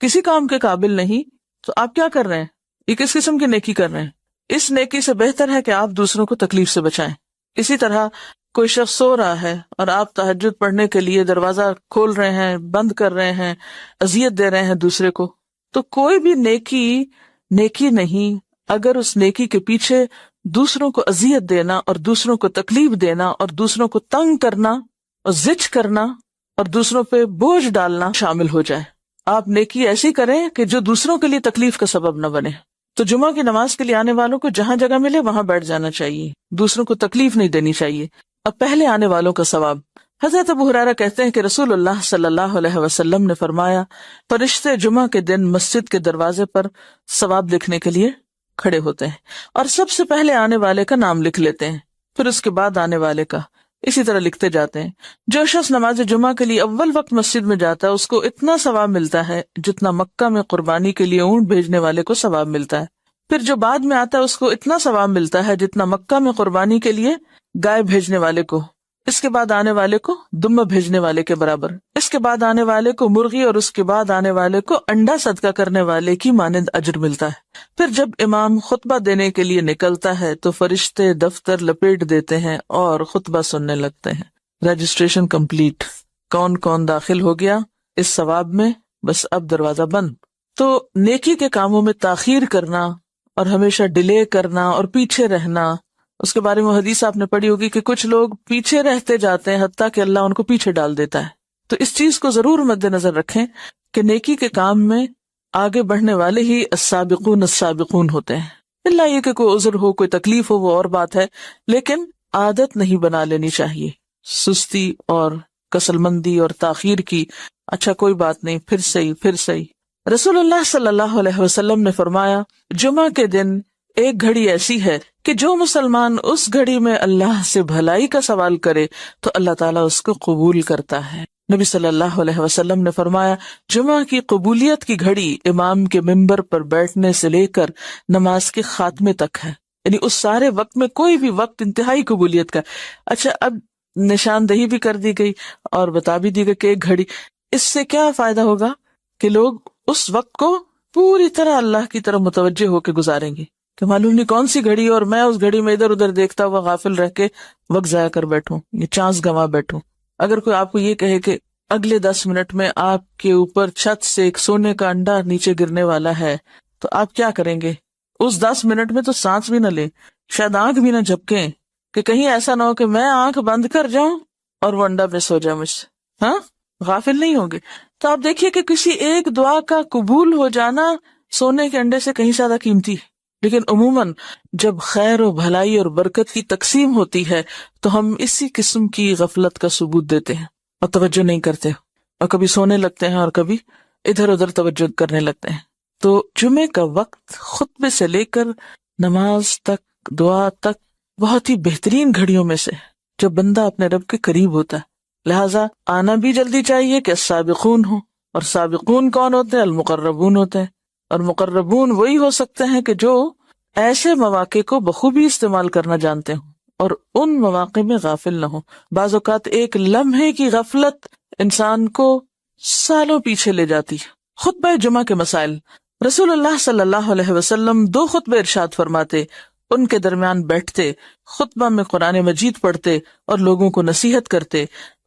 کسی کام کے قابل نہیں، تو آپ کیا کر رہے ہیں؟ یہ کس قسم کی نیکی کر رہے ہیں؟ اس نیکی سے بہتر ہے کہ آپ دوسروں کو تکلیف سے بچائیں۔ اسی طرح کوئی شخص سو رہا ہے اور آپ تہجد پڑھنے کے لیے دروازہ کھول رہے ہیں، بند کر رہے ہیں، اذیت دے رہے ہیں دوسرے کو، تو کوئی بھی نیکی نہیں اگر اس نیکی کے پیچھے دوسروں کو اذیت دینا اور دوسروں کو تکلیف دینا اور دوسروں کو تنگ کرنا اور زچ کرنا اور دوسروں پہ بوجھ ڈالنا شامل ہو جائے۔ آپ نیکی ایسی کریں کہ جو دوسروں کے لیے تکلیف کا سبب نہ بنے۔ تو جمعہ کی نماز کے لیے آنے والوں کو جہاں جگہ ملے وہاں بیٹھ جانا چاہیے، دوسروں کو تکلیف نہیں دینی چاہیے۔ اب پہلے آنے والوں کا ثواب، حضرت ابو ہریرہ کہتے ہیں کہ رسول اللہ صلی اللہ علیہ وسلم نے فرمایا، فرشتے جمعہ کے دن مسجد کے دروازے پر ثواب لکھنے کے لیے کھڑے ہوتے ہیں اور سب سے پہلے آنے والے کا نام لکھ لیتے ہیں، پھر اس کے بعد آنے والے کا، اسی طرح لکھتے جاتے ہیں۔ جو شخص نماز جمعہ کے لیے اول وقت مسجد میں جاتا ہے اس کو اتنا ثواب ملتا ہے جتنا مکہ میں قربانی کے لیے اونٹ بھیجنے والے کو ثواب ملتا ہے۔ پھر جو بعد میں آتا ہے اس کو اتنا ثواب ملتا ہے جتنا مکہ میں قربانی کے لیے گائے بھیجنے والے کو، اس کے بعد آنے والے کو دمبا بھیجنے والے کے برابر، اس کے بعد آنے والے کو مرغی اور اس کے بعد آنے والے کو انڈا صدقہ کرنے والے کی مانند اجر ملتا ہے۔ پھر جب امام خطبہ دینے کے لیے نکلتا ہے تو فرشتے دفتر لپیٹ دیتے ہیں اور خطبہ سننے لگتے ہیں۔ رجسٹریشن کمپلیٹ، کون کون داخل ہو گیا اس ثواب میں، بس اب دروازہ بند۔ تو نیکی کے کاموں میں تاخیر کرنا اور ہمیشہ ڈیلے کرنا اور پیچھے رہنا، اس کے بارے میں حدیث آپ نے پڑھی ہوگی کہ کچھ لوگ پیچھے رہتے جاتے ہیں حتیٰ کہ اللہ ان کو پیچھے ڈال دیتا ہے۔ تو اس چیز کو ضرور مد نظر رکھیں کہ نیکی کے کام میں آگے بڑھنے والے ہی السابقون السابقون ہوتے ہیں، اللہ یہ کہ کوئی عذر ہو، کوئی تکلیف ہو، وہ اور بات ہے، لیکن عادت نہیں بنا لینی چاہیے سستی اور کسل مندی اور تاخیر کی۔ اچھا کوئی بات نہیں، پھر صحیح۔ رسول اللہ صلی اللہ علیہ وسلم نے فرمایا، جمعہ کے دن ایک گھڑی ایسی ہے کہ جو مسلمان اس گھڑی میں اللہ سے بھلائی کا سوال کرے تو اللہ تعالیٰ اس کو قبول کرتا ہے۔ نبی صلی اللہ علیہ وسلم نے فرمایا، جمعہ کی قبولیت کی گھڑی امام کے ممبر پر بیٹھنے سے لے کر نماز کے خاتمے تک ہے، یعنی اس سارے وقت میں کوئی بھی وقت انتہائی قبولیت کا۔ اچھا اب نشاندہی بھی کر دی گئی اور بتا بھی دی گئی کہ ایک گھڑی، اس سے کیا فائدہ ہوگا کہ لوگ اس وقت کو پوری طرح اللہ کی طرف متوجہ ہو کے گزاریں گے کہ معلوم نہیں کون سی گھڑی اور میں اس گھڑی میں ادھر ادھر دیکھتا ہوا غافل رہ کے وقت ضائع کر بیٹھوں، یہ چانس گنوا بیٹھوں۔ اگر کوئی آپ کو یہ کہے کہ اگلے 10 منٹ میں آپ کے اوپر چھت سے ایک سونے کا انڈا نیچے گرنے والا ہے تو آپ کیا کریں گے؟ اس 10 منٹ میں تو سانس بھی نہ لیں، شاید آنکھ بھی نہ جھپکیں کہ کہیں ایسا نہ ہو کہ میں آنکھ بند کر جاؤں اور وہ انڈا مس ہو جائے مجھ سے۔ ہاں، غافل نہیں ہوں گے۔ تو آپ دیکھیے کہ کسی ایک دعا کا قبول ہو جانا سونے کے انڈے سے کہیں زیادہ قیمتی ہے۔ لیکن عموماً جب خیر و بھلائی اور برکت کی تقسیم ہوتی ہے تو ہم اسی قسم کی غفلت کا ثبوت دیتے ہیں اور توجہ نہیں کرتے، اور کبھی سونے لگتے ہیں اور کبھی ادھر ادھر توجہ کرنے لگتے ہیں۔ تو جمعے کا وقت خطبے سے لے کر نماز تک، دعا تک، بہت ہی بہترین گھڑیوں میں سے جب بندہ اپنے رب کے قریب ہوتا ہے، لہٰذا آنا بھی جلدی چاہیے کہ سابقون ہوں، اور سابقون کون ہوتے ہیں؟ المقربون ہوتے ہیں، اور مقربون وہی ہو سکتے ہیں کہ جو ایسے مواقع کو بخوبی استعمال کرنا جانتے ہوں اور ان مواقع میں غافل نہ ہوں۔ بعض اوقات ایک لمحے کی غفلت انسان کو سالوں پیچھے لے جاتی۔ خطبہ جمعہ کے مسائل، رسول اللہ صلی اللہ علیہ وسلم 2 خطبے ارشاد فرماتے، ان کے درمیان بیٹھتے، خطبہ میں قرآن مجید پڑھتے اور لوگوں کو نصیحت کرتے۔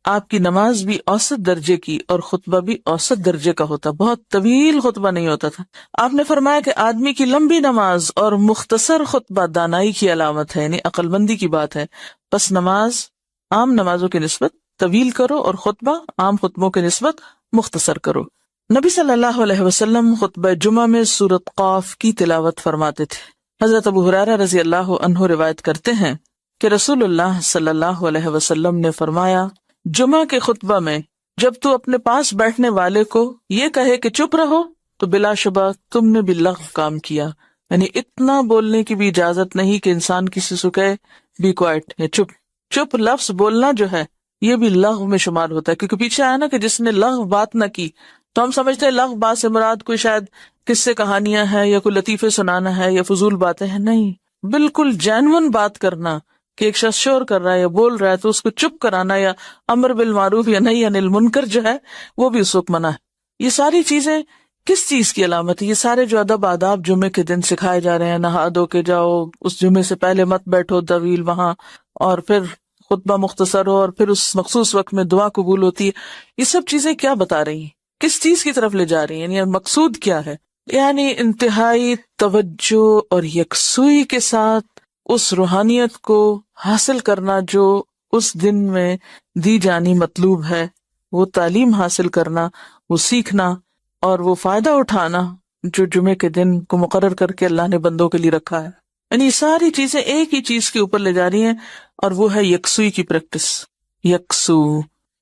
آپ کی نماز بھی اوسط درجے کی اور خطبہ بھی اوسط درجے کا ہوتا، بہت طویل خطبہ نہیں ہوتا تھا۔ آپ نے فرمایا کہ آدمی کی لمبی نماز اور مختصر خطبہ دانائی کی علامت ہے، یعنی عقل مندی کی بات ہے، پس نماز عام نمازوں کی نسبت طویل کرو اور خطبہ عام خطبوں کی نسبت مختصر کرو۔ نبی صلی اللہ علیہ وسلم خطبہ جمعہ میں سورۃ قاف کی تلاوت فرماتے تھے۔ حضرت ابو ہریرہ رضی اللہ عنہ روایت کرتے ہیں کہ رسول اللہ صلی اللہ علیہ وسلم نے فرمایا، جمعہ کے خطبہ میں جب تو اپنے پاس بیٹھنے والے کو یہ کہے کہ چپ رہو تو بلا شبہ تم نے بھی لغو کام کیا، یعنی اتنا بولنے کی بھی اجازت نہیں کہ انسان کسی سے کہے بی کوائٹ یا چپ لفظ بولنا جو ہے یہ بھی لغو میں شمار ہوتا ہے، کیونکہ پیچھے آیا نا کہ جس نے لغو بات نہ کی تو ہم سمجھتے ہیں لغو بات سے مراد کوئی شاید قصے کہانیاں ہیں یا کوئی لطیفے سنانا ہے یا فضول باتیں ہیں. نہیں، بالکل جینون بات کرنا کہ ایک شخص شور کر رہا ہے یا بول رہا ہے تو اس کو چپ کرانا، یا امر بالمعروف یا نہی عن المنکر جو ہے وہ بھی اس وقت منع ہے. یہ ساری چیزیں کس چیز کی علامت ہے؟ یہ سارے جو ادب آداب جمعے کے دن سکھائے جا رہے ہیں، نہا دھو کے جاؤ، اس جمعے سے پہلے مت بیٹھو طویل وہاں، اور پھر خطبہ مختصر ہو، اور پھر اس مخصوص وقت میں دعا قبول ہوتی ہے. یہ سب چیزیں کیا بتا رہی ہیں؟ کس چیز کی طرف لے جا رہی ہیں؟ یعنی مقصود کیا ہے؟ یعنی انتہائی توجہ اور یکسوئی کے ساتھ اس روحانیت کو حاصل کرنا جو اس دن میں دی جانی مطلوب ہے، وہ تعلیم حاصل کرنا، وہ سیکھنا اور وہ فائدہ اٹھانا جو جمعے کے دن کو مقرر کر کے اللہ نے بندوں کے لیے رکھا ہے. یعنی ساری چیزیں ایک ہی چیز کے اوپر لے جا رہی ہیں، اور وہ ہے یکسوئی کی پریکٹس. یکسو،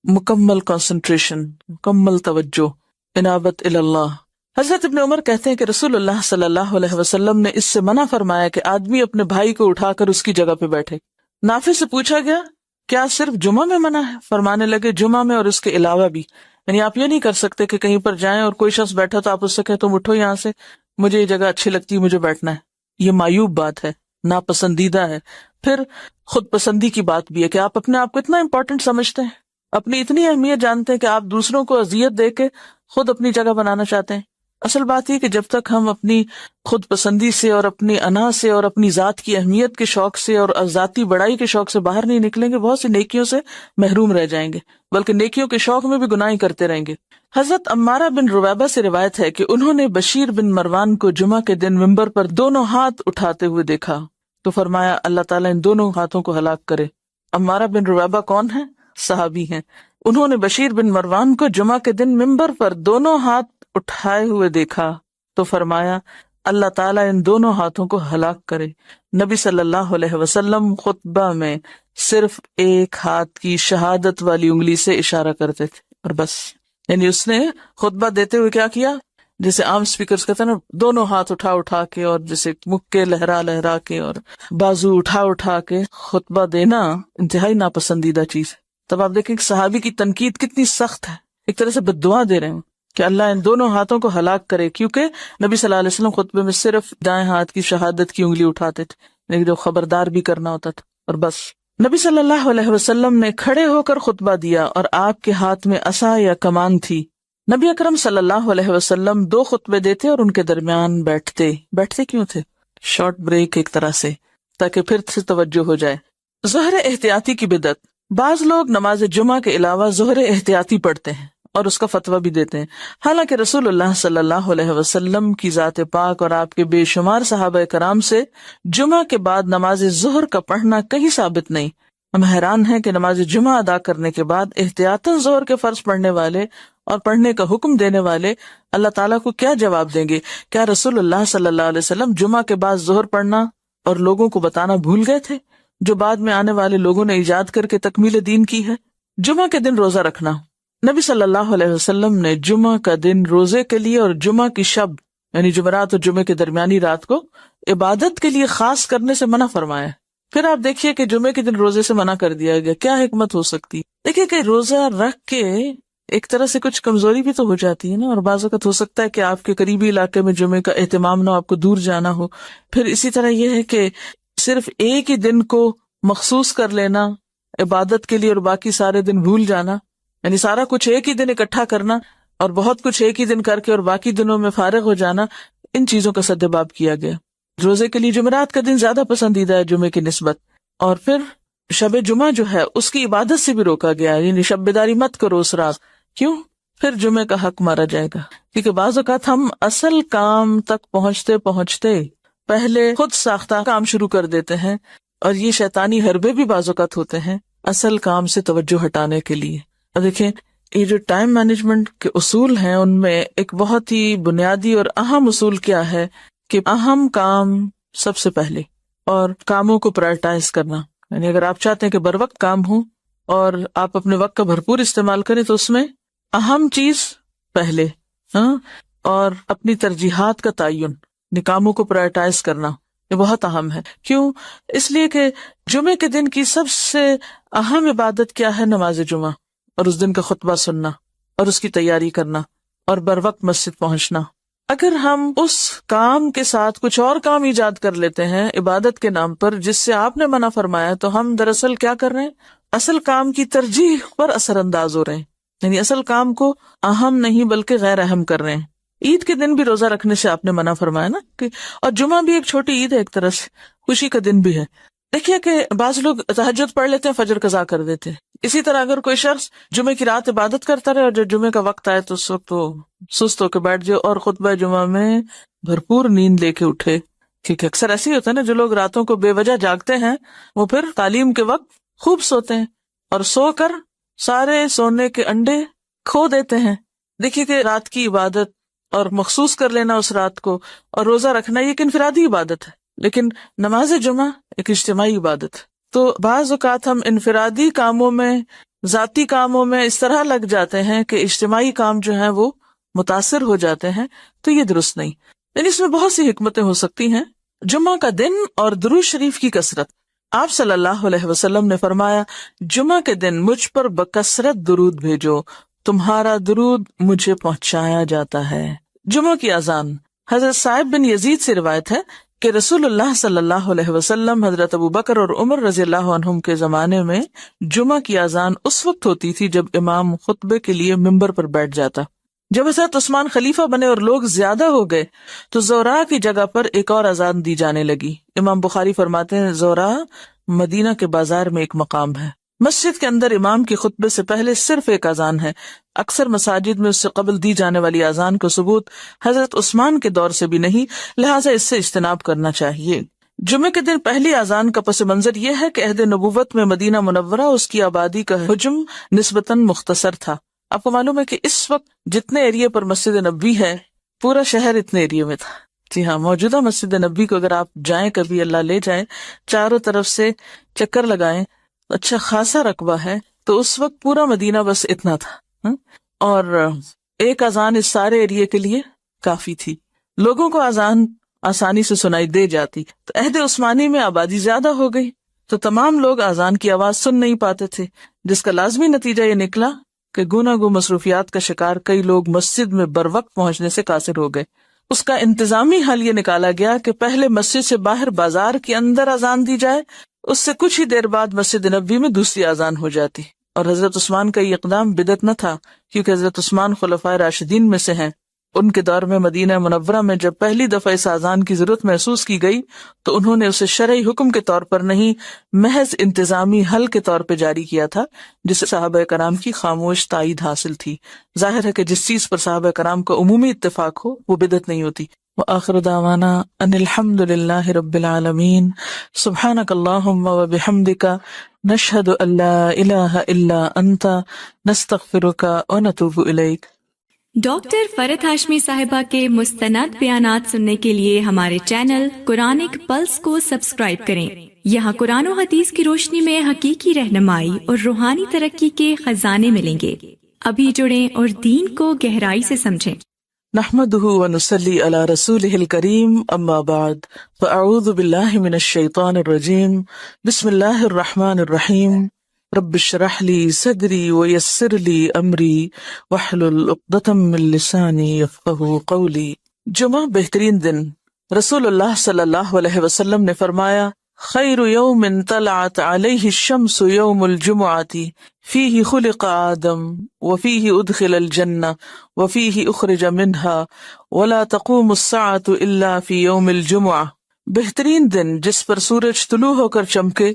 مکمل کنسنٹریشن، مکمل توجہ، انابت اللہ. حضرت ابن عمر کہتے ہیں کہ رسول اللہ صلی اللہ علیہ وسلم نے اس سے منع فرمایا کہ آدمی اپنے بھائی کو اٹھا کر اس کی جگہ پہ بیٹھے. نافع سے پوچھا گیا کیا صرف جمعہ میں منع ہے؟ فرمانے لگے جمعہ میں اور اس کے علاوہ بھی. یعنی آپ یہ نہیں کر سکتے کہ کہیں پر جائیں اور کوئی شخص بیٹھا تو آپ اس سے کہیں تم اٹھو یہاں سے، مجھے یہ جگہ اچھی لگتی ہے، مجھے بیٹھنا ہے. یہ معیوب بات ہے، ناپسندیدہ ہے. پھر خود پسندی کی بات بھی ہے کہ آپ اپنے آپ کو اتنا امپورٹنٹ سمجھتے ہیں، اپنی اتنی اہمیت جانتے ہیں کہ آپ دوسروں کو اذیت دے کے خود اپنی جگہ بنانا چاہتے ہیں. اصل بات یہ کہ جب تک ہم اپنی خود پسندی سے اور اپنی انا سے اور اپنی ذات کی اہمیت کے شوق سے اور ذاتی بڑائی کے شوق سے باہر نہیں نکلیں گے، بہت سی نیکیوں سے محروم رہ جائیں گے، بلکہ نیکیوں کے شوق میں بھی گناہیں کرتے رہیں گے. حضرت عمارہ بن رویبہ سے روایت ہے کہ انہوں نے بشیر بن مروان کو جمعہ کے دن ممبر پر دونوں ہاتھ اٹھاتے ہوئے دیکھا تو فرمایا اللہ تعالیٰ ان دونوں ہاتھوں کو ہلاک کرے. عمارہ بن رویبہ کون ہیں؟ صحابی ہیں. انہوں نے بشیر بن مروان کو جمعہ کے دن ممبر پر دونوں ہاتھ اٹھائے ہوئے دیکھا تو فرمایا اللہ تعالیٰ ان دونوں ہاتھوں کو ہلاک کرے. نبی صلی اللہ علیہ وسلم خطبہ میں صرف ایک ہاتھ کی شہادت والی انگلی سے اشارہ کرتے تھے اور بس. یعنی اس نے خطبہ دیتے ہوئے کیا کیا؟ جیسے عام سپیکرز کہتے ہیں نا، دونوں ہاتھ اٹھا کے اور جیسے مکے لہرا کے اور بازو اٹھا کے خطبہ دینا انتہائی ناپسندیدہ چیز ہے. تب آپ دیکھیں کہ صحابی کی تنقید کتنی سخت ہے، ایک طرح سے بددعا دے رہے ہیں کہ اللہ ان دونوں ہاتھوں کو ہلاک کرے، کیونکہ نبی صلی اللہ علیہ وسلم خطبے میں صرف دائیں ہاتھ کی شہادت کی انگلی اٹھاتے تھے، لیکن جو خبردار بھی کرنا ہوتا تھا اور بس. نبی صلی اللہ علیہ وسلم نے کھڑے ہو کر خطبہ دیا اور آپ کے ہاتھ میں عصا یا کمان تھی. نبی اکرم صلی اللہ علیہ وسلم 2 خطبے دیتے اور ان کے درمیان بیٹھتے کیوں تھے؟ شارٹ بریک ایک طرح سے، تاکہ پھر سے توجہ ہو جائے. ظہر احتیاطی کی بدعت. بعض لوگ نماز جمعہ کے علاوہ ظہر احتیاطی پڑھتے ہیں اور اس کا فتویٰ بھی دیتے ہیں، حالانکہ رسول اللہ صلی اللہ علیہ وسلم کی ذات پاک اور آپ کے بے شمار صحابہ کرام سے جمعہ کے بعد نماز ظہر کا پڑھنا کہیں ثابت نہیں. ہم حیران ہیں کہ نماز جمعہ ادا کرنے کے بعد احتیاطاً ظہر کے فرض پڑھنے والے اور پڑھنے کا حکم دینے والے اللہ تعالیٰ کو کیا جواب دیں گے؟ کیا رسول اللہ صلی اللہ علیہ وسلم جمعہ کے بعد ظہر پڑھنا اور لوگوں کو بتانا بھول گئے تھے، جو بعد میں آنے والے لوگوں نے ایجاد کر کے تکمیل دین کی ہے؟ جمعہ کے دن روزہ رکھنا. نبی صلی اللہ علیہ وسلم نے جمعہ کا دن روزے کے لیے اور جمعہ کی شب یعنی جمعرات اور جمعے کے درمیانی رات کو عبادت کے لیے خاص کرنے سے منع فرمایا. پھر آپ دیکھیے کہ جمعے کے دن روزے سے منع کر دیا گیا، کیا حکمت ہو سکتی؟ دیکھیے کہ روزہ رکھ کے ایک طرح سے کچھ کمزوری بھی تو ہو جاتی ہے نا، اور بعض اوقات ہو سکتا ہے کہ آپ کے قریبی علاقے میں جمعے کا اہتمام نہ ہو، آپ کو دور جانا ہو. پھر اسی طرح یہ ہے کہ صرف ایک ہی دن کو مخصوص کر لینا عبادت کے لیے اور باقی سارے دن بھول جانا، یعنی سارا کچھ ایک ہی دن اکٹھا کرنا اور بہت کچھ ایک ہی دن کر کے اور باقی دنوں میں فارغ ہو جانا، ان چیزوں کا سدباب کیا گیا. روزے کے لیے جمعرات کا دن زیادہ پسندیدہ ہے جمعے کی نسبت. اور پھر شب جمعہ جو ہے اس کی عبادت سے بھی روکا گیا، یعنی شب بیداری مت کرو اس رات. کیوں؟ پھر جمعے کا حق مارا جائے گا. کیونکہ بعض اوقات ہم اصل کام تک پہنچتے پہلے خود ساختہ کام شروع کر دیتے ہیں، اور یہ شیطانی حربے بھی بعض اوقات ہوتے ہیں اصل کام سے توجہ ہٹانے کے لیے. اور دیکھیں یہ جو ٹائم مینجمنٹ کے اصول ہیں ان میں ایک بہت ہی بنیادی اور اہم اصول کیا ہے کہ اہم کام سب سے پہلے، اور کاموں کو پرائرٹائز کرنا. یعنی اگر آپ چاہتے ہیں کہ بر وقت کام ہو اور آپ اپنے وقت کا بھرپور استعمال کریں تو اس میں اہم چیز پہلے، اور اپنی ترجیحات کا تعین، کاموں کو پرائرٹائز کرنا یہ بہت اہم ہے. کیوں؟ اس لیے کہ جمعے کے دن کی سب سے اہم عبادت کیا ہے؟ نماز جمعہ، اور اس دن کا خطبہ سننا اور اس کی تیاری کرنا اور بر وقت مسجد پہنچنا۔ اگر ہم اس کام کے ساتھ کچھ اور کام ایجاد کر لیتے ہیں عبادت کے نام پر جس سے آپ نے منع فرمایا، تو ہم دراصل کیا کر رہے ہیں؟ اصل کام کی ترجیح پر اثر انداز ہو رہے ہیں، یعنی اصل کام کو اہم نہیں بلکہ غیر اہم کر رہے ہیں۔ عید کے دن بھی روزہ رکھنے سے آپ نے منع فرمایا نا، کہ اور جمعہ بھی ایک چھوٹی عید ہے، ایک طرح سے خوشی کا دن بھی ہے۔ دیکھیے کہ بعض لوگ تہجد پڑھ لیتے ہیں، فجر قضا کر دیتے ہیں۔ اسی طرح اگر کوئی شخص جمعے کی رات عبادت کرتا رہے اور جب جمعے کا وقت آئے تو اس وقت وہ سست ہو کے بیٹھ جائے اور خطبہ جمعہ میں بھرپور نیند لے کے اٹھے، کیونکہ اکثر ایسے ہی ہوتا ہے نا، جو لوگ راتوں کو بے وجہ جاگتے ہیں وہ پھر تعلیم کے وقت خوب سوتے ہیں اور سو کر سارے سونے کے انڈے کھو دیتے ہیں۔ دیکھیے کہ رات کی عبادت اور مخصوص کر لینا اس رات کو اور روزہ رکھنا یہ ایک انفرادی عبادت ہے، لیکن نماز جمعہ ایک اجتماعی عبادت ہے۔ تو بعض اوقات ہم انفرادی کاموں میں، ذاتی کاموں میں اس طرح لگ جاتے ہیں کہ اجتماعی کام جو ہیں وہ متاثر ہو جاتے ہیں، تو یہ درست نہیں۔ یعنی اس میں بہت سی حکمتیں ہو سکتی ہیں۔ جمعہ کا دن اور درود شریف کی کثرت۔ آپ صلی اللہ علیہ وسلم نے فرمایا، جمعہ کے دن مجھ پر بکثرت درود بھیجو، تمہارا درود مجھے پہنچایا جاتا ہے۔ جمعہ کی اذان۔ حضرت صاحب بن یزید سے روایت ہے کہ رسول اللہ صلی اللہ علیہ وسلم، حضرت ابوبکر اور عمر رضی اللہ عنہم کے زمانے میں جمعہ کی اذان اس وقت ہوتی تھی جب امام خطبے کے لیے ممبر پر بیٹھ جاتا۔ جب حضرت عثمان خلیفہ بنے اور لوگ زیادہ ہو گئے تو زورا کی جگہ پر ایک اور اذان دی جانے لگی۔ امام بخاری فرماتے ہیں، زورا مدینہ کے بازار میں ایک مقام ہے۔ مسجد کے اندر امام کے خطبے سے پہلے صرف ایک اذان ہے۔ اکثر مساجد میں اس سے قبل دی جانے والی اذان کا ثبوت حضرت عثمان کے دور سے بھی نہیں، لہٰذا اس سے اجتناب کرنا چاہیے۔ جمعے کے دن پہلی اذان کا پس منظر یہ ہے کہ عہد نبوت میں مدینہ منورہ اس کی آبادی کا حجم نسبتاً مختصر تھا۔ آپ کو معلوم ہے کہ اس وقت جتنے ایریے پر مسجد نبوی ہے پورا شہر اتنے ایریے میں تھا۔ جی ہاں، موجودہ مسجد نبوی کو اگر آپ جائیں، کبھی اللہ لے جائیں، چاروں طرف سے چکر لگائیں، اچھا خاصا رقبہ ہے، تو اس وقت پورا مدینہ بس اتنا تھا، اور ایک اذان اس سارے ایریے کے لیے کافی تھی۔ لوگوں کو اذان آسانی سے سنائی دے جاتی۔ تو عہد عثمانی میں آبادی زیادہ ہو گئی تو تمام لوگ اذان کی آواز سن نہیں پاتے تھے، جس کا لازمی نتیجہ یہ نکلا کہ گوناگو مصروفیات کا شکار کئی لوگ مسجد میں بر وقت پہنچنے سے قاصر ہو گئے۔ اس کا انتظامی حل یہ نکالا گیا کہ پہلے مسجد سے باہر بازار کے اندر اذان دی جائے، اس سے کچھ ہی دیر بعد مسجد نبوی میں دوسری اذان ہو جاتی۔ اور حضرت عثمان کا یہ اقدام بدعت نہ تھا، کیونکہ حضرت عثمان خلفائے راشدین میں سے ہیں۔ ان کے دور میں مدینہ منورہ میں جب پہلی دفعہ اس اذان کی ضرورت محسوس کی گئی تو انہوں نے اسے شرعی حکم کے طور پر نہیں، محض انتظامی حل کے طور پہ جاری کیا تھا، جس سے صحابہ کرام کی خاموش تائید حاصل تھی۔ ظاہر ہے کہ جس چیز پر صحابہ کرام کا عمومی اتفاق ہو وہ بدعت نہیں ہوتی۔ وآخر دعوانا ان الحمد للہ رب العالمین، سبحانک اللہم وبحمدک، نشہد ان لا الہ الا انت، نستغفرک ونتوب الیک۔ ڈاکٹر فرحت ہاشمی صاحبہ کے مستند بیانات سننے کے لیے ہمارے چینل قرآنک پلس کو سبسکرائب کریں۔ یہاں قرآن و حدیث کی روشنی میں حقیقی رہنمائی اور روحانی ترقی کے خزانے ملیں گے۔ ابھی جڑیں اور دین کو گہرائی سے سمجھیں۔ نحمده ونصلي على رسوله الكريم، اما بعد فاعوذ بالله من الشيطان الرجيم، بسم الله الرحمن الرحيم، رب اشرح لي صدري ويسر لي امري واحلل عقدة من لساني يفقهوا قولي۔ جمعہ بہترین دن۔ رسول اللہ صلی اللہ علیہ وسلم نے فرمایا، خیر یوم طلعت علیہ الشمس یوم الجمعۃ فیہ خلق آدم وفیہ ادخل الجنہ وفیہ اخرج منها ولا تقوم الساعة الا فی یوم الجمعہ۔ بہترین دن جس پر سورج طلوع ہو کر چمکے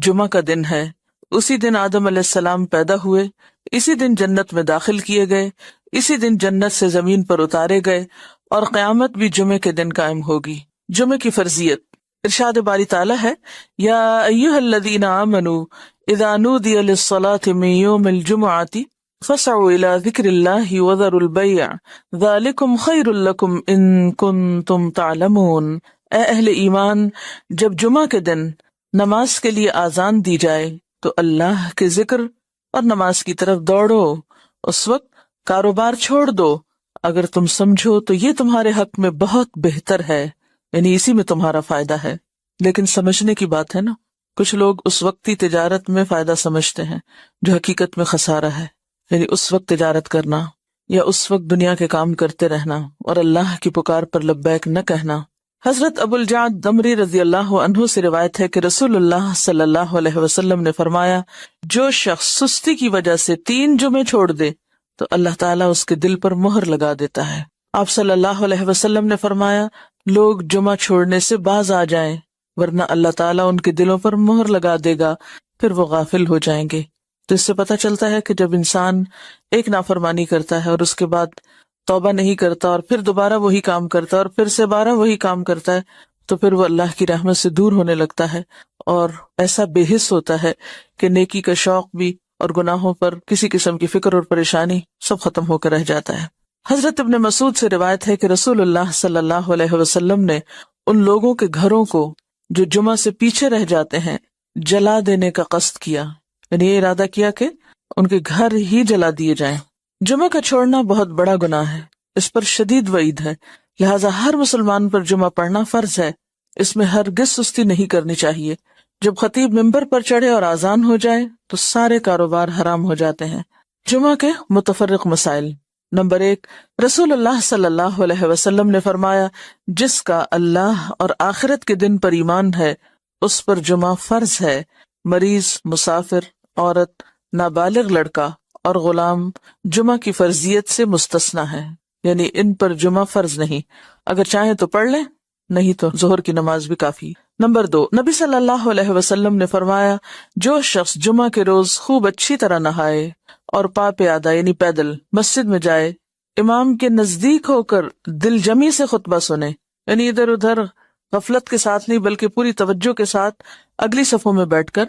جمعہ کا دن ہے۔ اسی دن آدم علیہ السلام پیدا ہوئے، اسی دن جنت میں داخل کیے گئے، اسی دن جنت سے زمین پر اتارے گئے، اور قیامت بھی جمعے کے دن قائم ہوگی۔ جمعے کی فرضیت۔ ارشاد باری تعالیٰ ہے، یا ایھا الذین آمنوا اذا نودی للصلاۃ من یوم الجمعۃ فاسعوا الی ذکر اللہ وذروا البیع ذلکم خیر لکم ان کنتم تعلمون۔ اے اہل ایمان، جب جمعہ کے دن نماز کے لیے آذان دی جائے تو اللہ کے ذکر اور نماز کی طرف دوڑو، اس وقت کاروبار چھوڑ دو، اگر تم سمجھو تو یہ تمہارے حق میں بہت بہتر ہے، یعنی اسی میں تمہارا فائدہ ہے۔ لیکن سمجھنے کی بات ہے نا، کچھ لوگ اس وقتی تجارت میں فائدہ سمجھتے ہیں جو حقیقت میں خسارہ ہے، یعنی اس وقت تجارت کرنا یا اس وقت دنیا کے کام کرتے رہنا اور اللہ کی پکار پر لبیک نہ کہنا۔ حضرت ابو الجعد دمری رضی اللہ عنہ سے روایت ہے کہ رسول اللہ صلی اللہ علیہ وسلم نے فرمایا، جو شخص سستی کی وجہ سے 3 جمعے چھوڑ دے تو اللہ تعالیٰ اس کے دل پر مہر لگا دیتا ہے۔ آپ صلی اللہ علیہ وسلم نے فرمایا، لوگ جمعہ چھوڑنے سے باز آ جائیں ورنہ اللہ تعالیٰ ان کے دلوں پر مہر لگا دے گا، پھر وہ غافل ہو جائیں گے۔ تو اس سے پتہ چلتا ہے کہ جب انسان ایک نافرمانی کرتا ہے اور اس کے بعد توبہ نہیں کرتا اور پھر دوبارہ وہی کام کرتا ہے اور پھر سے 12 وہی کام کرتا ہے تو پھر وہ اللہ کی رحمت سے دور ہونے لگتا ہے اور ایسا بے حس ہوتا ہے کہ نیکی کا شوق بھی اور گناہوں پر کسی قسم کی فکر اور پریشانی سب ختم ہو کر رہ جاتا ہے۔ حضرت ابن مسعود سے روایت ہے کہ رسول اللہ صلی اللہ علیہ وسلم نے ان لوگوں کے گھروں کو جو جمعہ سے پیچھے رہ جاتے ہیں جلا دینے کا قصد کیا، یعنی یہ ارادہ کیا کہ ان کے گھر ہی جلا دیے جائیں۔ جمعہ کا چھوڑنا بہت بڑا گناہ ہے، اس پر شدید وعید ہے، لہٰذا ہر مسلمان پر جمعہ پڑھنا فرض ہے، اس میں ہرگز سستی نہیں کرنی چاہیے۔ جب خطیب ممبر پر چڑھے اور اذان ہو جائے تو سارے کاروبار حرام ہو جاتے ہیں۔ جمعہ کے متفرق مسائل۔ نمبر 1، رسول اللہ صلی اللہ علیہ وسلم نے فرمایا، جس کا اللہ اور آخرت کے دن پر ایمان ہے اس پر جمعہ فرض ہے۔ مریض، مسافر، عورت، نابالغ لڑکا اور غلام جمعہ کی فرضیت سے مستثنا ہے، یعنی ان پر جمعہ فرض نہیں، اگر چاہیں تو پڑھ لیں، نہیں تو ظہر کی نماز بھی کافی۔ نمبر 2، نبی صلی اللہ علیہ وسلم نے فرمایا، جو شخص جمعہ کے روز خوب اچھی طرح نہائے اور پا پیادہ یعنی پیدل مسجد میں جائے، امام کے نزدیک ہو کر دل جمی سے خطبہ سنے، یعنی ادھر ادھر غفلت کے ساتھ نہیں بلکہ پوری توجہ کے ساتھ اگلی صفوں میں بیٹھ کر،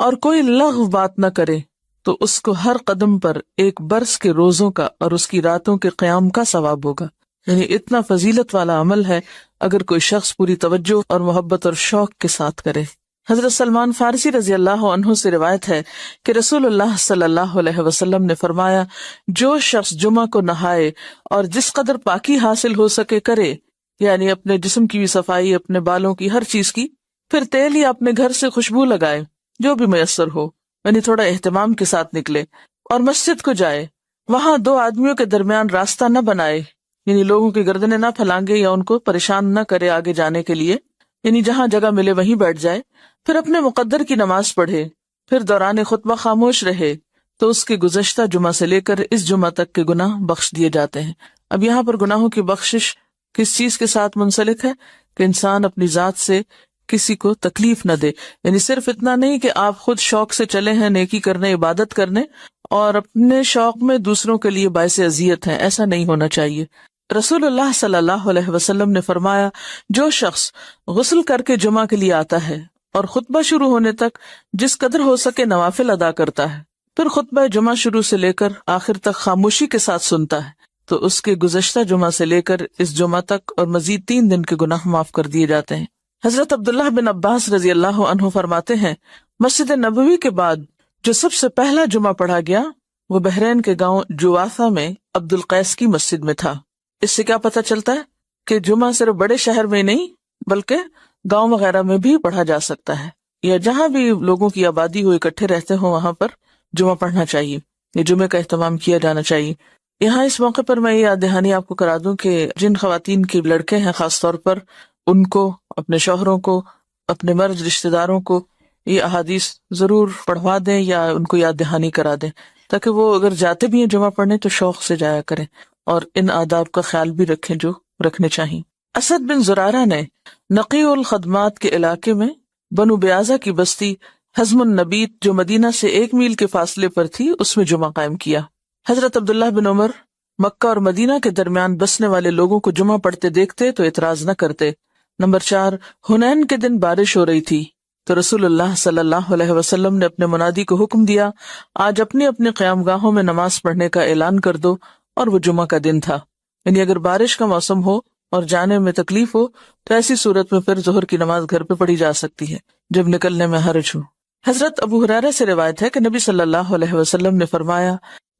اور کوئی لغو بات نہ کرے، تو اس کو ہر قدم پر 1 برس کے روزوں کا اور اس کی راتوں کے قیام کا ثواب ہوگا۔ یعنی اتنا فضیلت والا عمل ہے اگر کوئی شخص پوری توجہ اور محبت اور شوق کے ساتھ کرے۔ حضرت سلمان فارسی رضی اللہ عنہ سے روایت ہے کہ رسول اللہ صلی اللہ علیہ وسلم نے فرمایا، جو شخص جمعہ کو نہائے اور جس قدر پاکی حاصل ہو سکے کرے، یعنی اپنے جسم کی بھی صفائی، اپنے بالوں کی، ہر چیز کی، پھر تیل یا اپنے گھر سے خوشبو لگائے جو بھی میسر ہو، یعنی تھوڑا اہتمام کے ساتھ نکلے اور مسجد کو جائے، وہاں 2 آدمیوں کے درمیان راستہ نہ بنائے، یعنی لوگوں کی گردنیں نہ پھلانگے یا ان کو پریشان نہ کرے آگے جانے کے لیے، یعنی جہاں جگہ ملے وہیں بیٹھ جائے، پھر اپنے مقدر کی نماز پڑھے، پھر دوران خطبہ خاموش رہے، تو اس کے گزشتہ جمعہ سے لے کر اس جمعہ تک کے گناہ بخش دیے جاتے ہیں۔ اب یہاں پر گناہوں کی بخشش کس چیز کے ساتھ منسلک ہے کہ انسان اپنی ذات سے کسی کو تکلیف نہ دے، یعنی صرف اتنا نہیں کہ آپ خود شوق سے چلے ہیں نیکی کرنے، عبادت کرنے، اور اپنے شوق میں دوسروں کے لیے باعث اذیت ہیں، ایسا نہیں ہونا چاہیے۔ رسول اللہ صلی اللہ علیہ وسلم نے فرمایا، جو شخص غسل کر کے جمعہ کے لیے آتا ہے اور خطبہ شروع ہونے تک جس قدر ہو سکے نوافل ادا کرتا ہے، پھر خطبہ جمعہ شروع سے لے کر آخر تک خاموشی کے ساتھ سنتا ہے، تو اس کے گزشتہ جمعہ سے لے کر اس جمعہ تک اور مزید 3 دن کے گناہ معاف کر دیے جاتے ہیں۔ حضرت عبداللہ بن عباس رضی اللہ عنہ فرماتے ہیں، مسجد نبوی کے بعد جو سب سے پہلا جمعہ پڑھا گیا وہ بحرین کے گاؤں جوافہ میں عبد القیس کی مسجد میں تھا۔ اس سے کیا پتہ چلتا ہے کہ جمعہ صرف بڑے شہر میں نہیں بلکہ گاؤں وغیرہ میں بھی پڑھا جا سکتا ہے، یا جہاں بھی لوگوں کی آبادی ہو، اکٹھے رہتے ہوں، وہاں پر جمعہ پڑھنا چاہیے، یہ جمعے کا اہتمام کیا جانا چاہیے۔ یہاں اس موقع پر میں یہ یاد دہانی آپ کو کرا دوں کہ جن خواتین کے لڑکے ہیں خاص طور پر، ان کو، اپنے شوہروں کو، اپنے مرد رشتہ داروں کو یہ احادیث ضرور پڑھوا دیں یا ان کو یاد دہانی کرا دیں، تاکہ وہ اگر جاتے بھی ہیں جمعہ پڑھنے تو شوق سے جایا کریں اور ان آداب کا خیال بھی رکھیں جو رکھنے چاہیے۔ اسد بن زرارہ نے نقی الخدمات کے علاقے میں بنو بیازہ کی بستی حزم النبیت جو مدینہ سے 1 میل کے فاصلے پر تھی اس میں جمعہ قائم کیا۔ حضرت عبداللہ بن عمر مکہ اور مدینہ کے درمیان بسنے والے لوگوں کو جمعہ پڑھتے دیکھتے تو اعتراض نہ کرتے۔ نمبر 4، حنین کے دن بارش ہو رہی تھی تو رسول اللہ صلی اللہ علیہ وسلم نے اپنے منادی کو حکم دیا، آج اپنی اپنی قیام گاہوں میں نماز پڑھنے کا اعلان کر دو، اور وہ جمعہ کا دن تھا۔ یعنی اگر بارش کا موسم ہو اور جانے میں تکلیف ہو تو ایسی صورت میں پھر ظہر کی نماز گھر پہ پڑھی جا سکتی ہے جب نکلنے میں حرج ہو۔ حضرت ابو ہریرہ سے روایت ہے کہ نبی صلی اللہ علیہ وسلم نے فرمایا،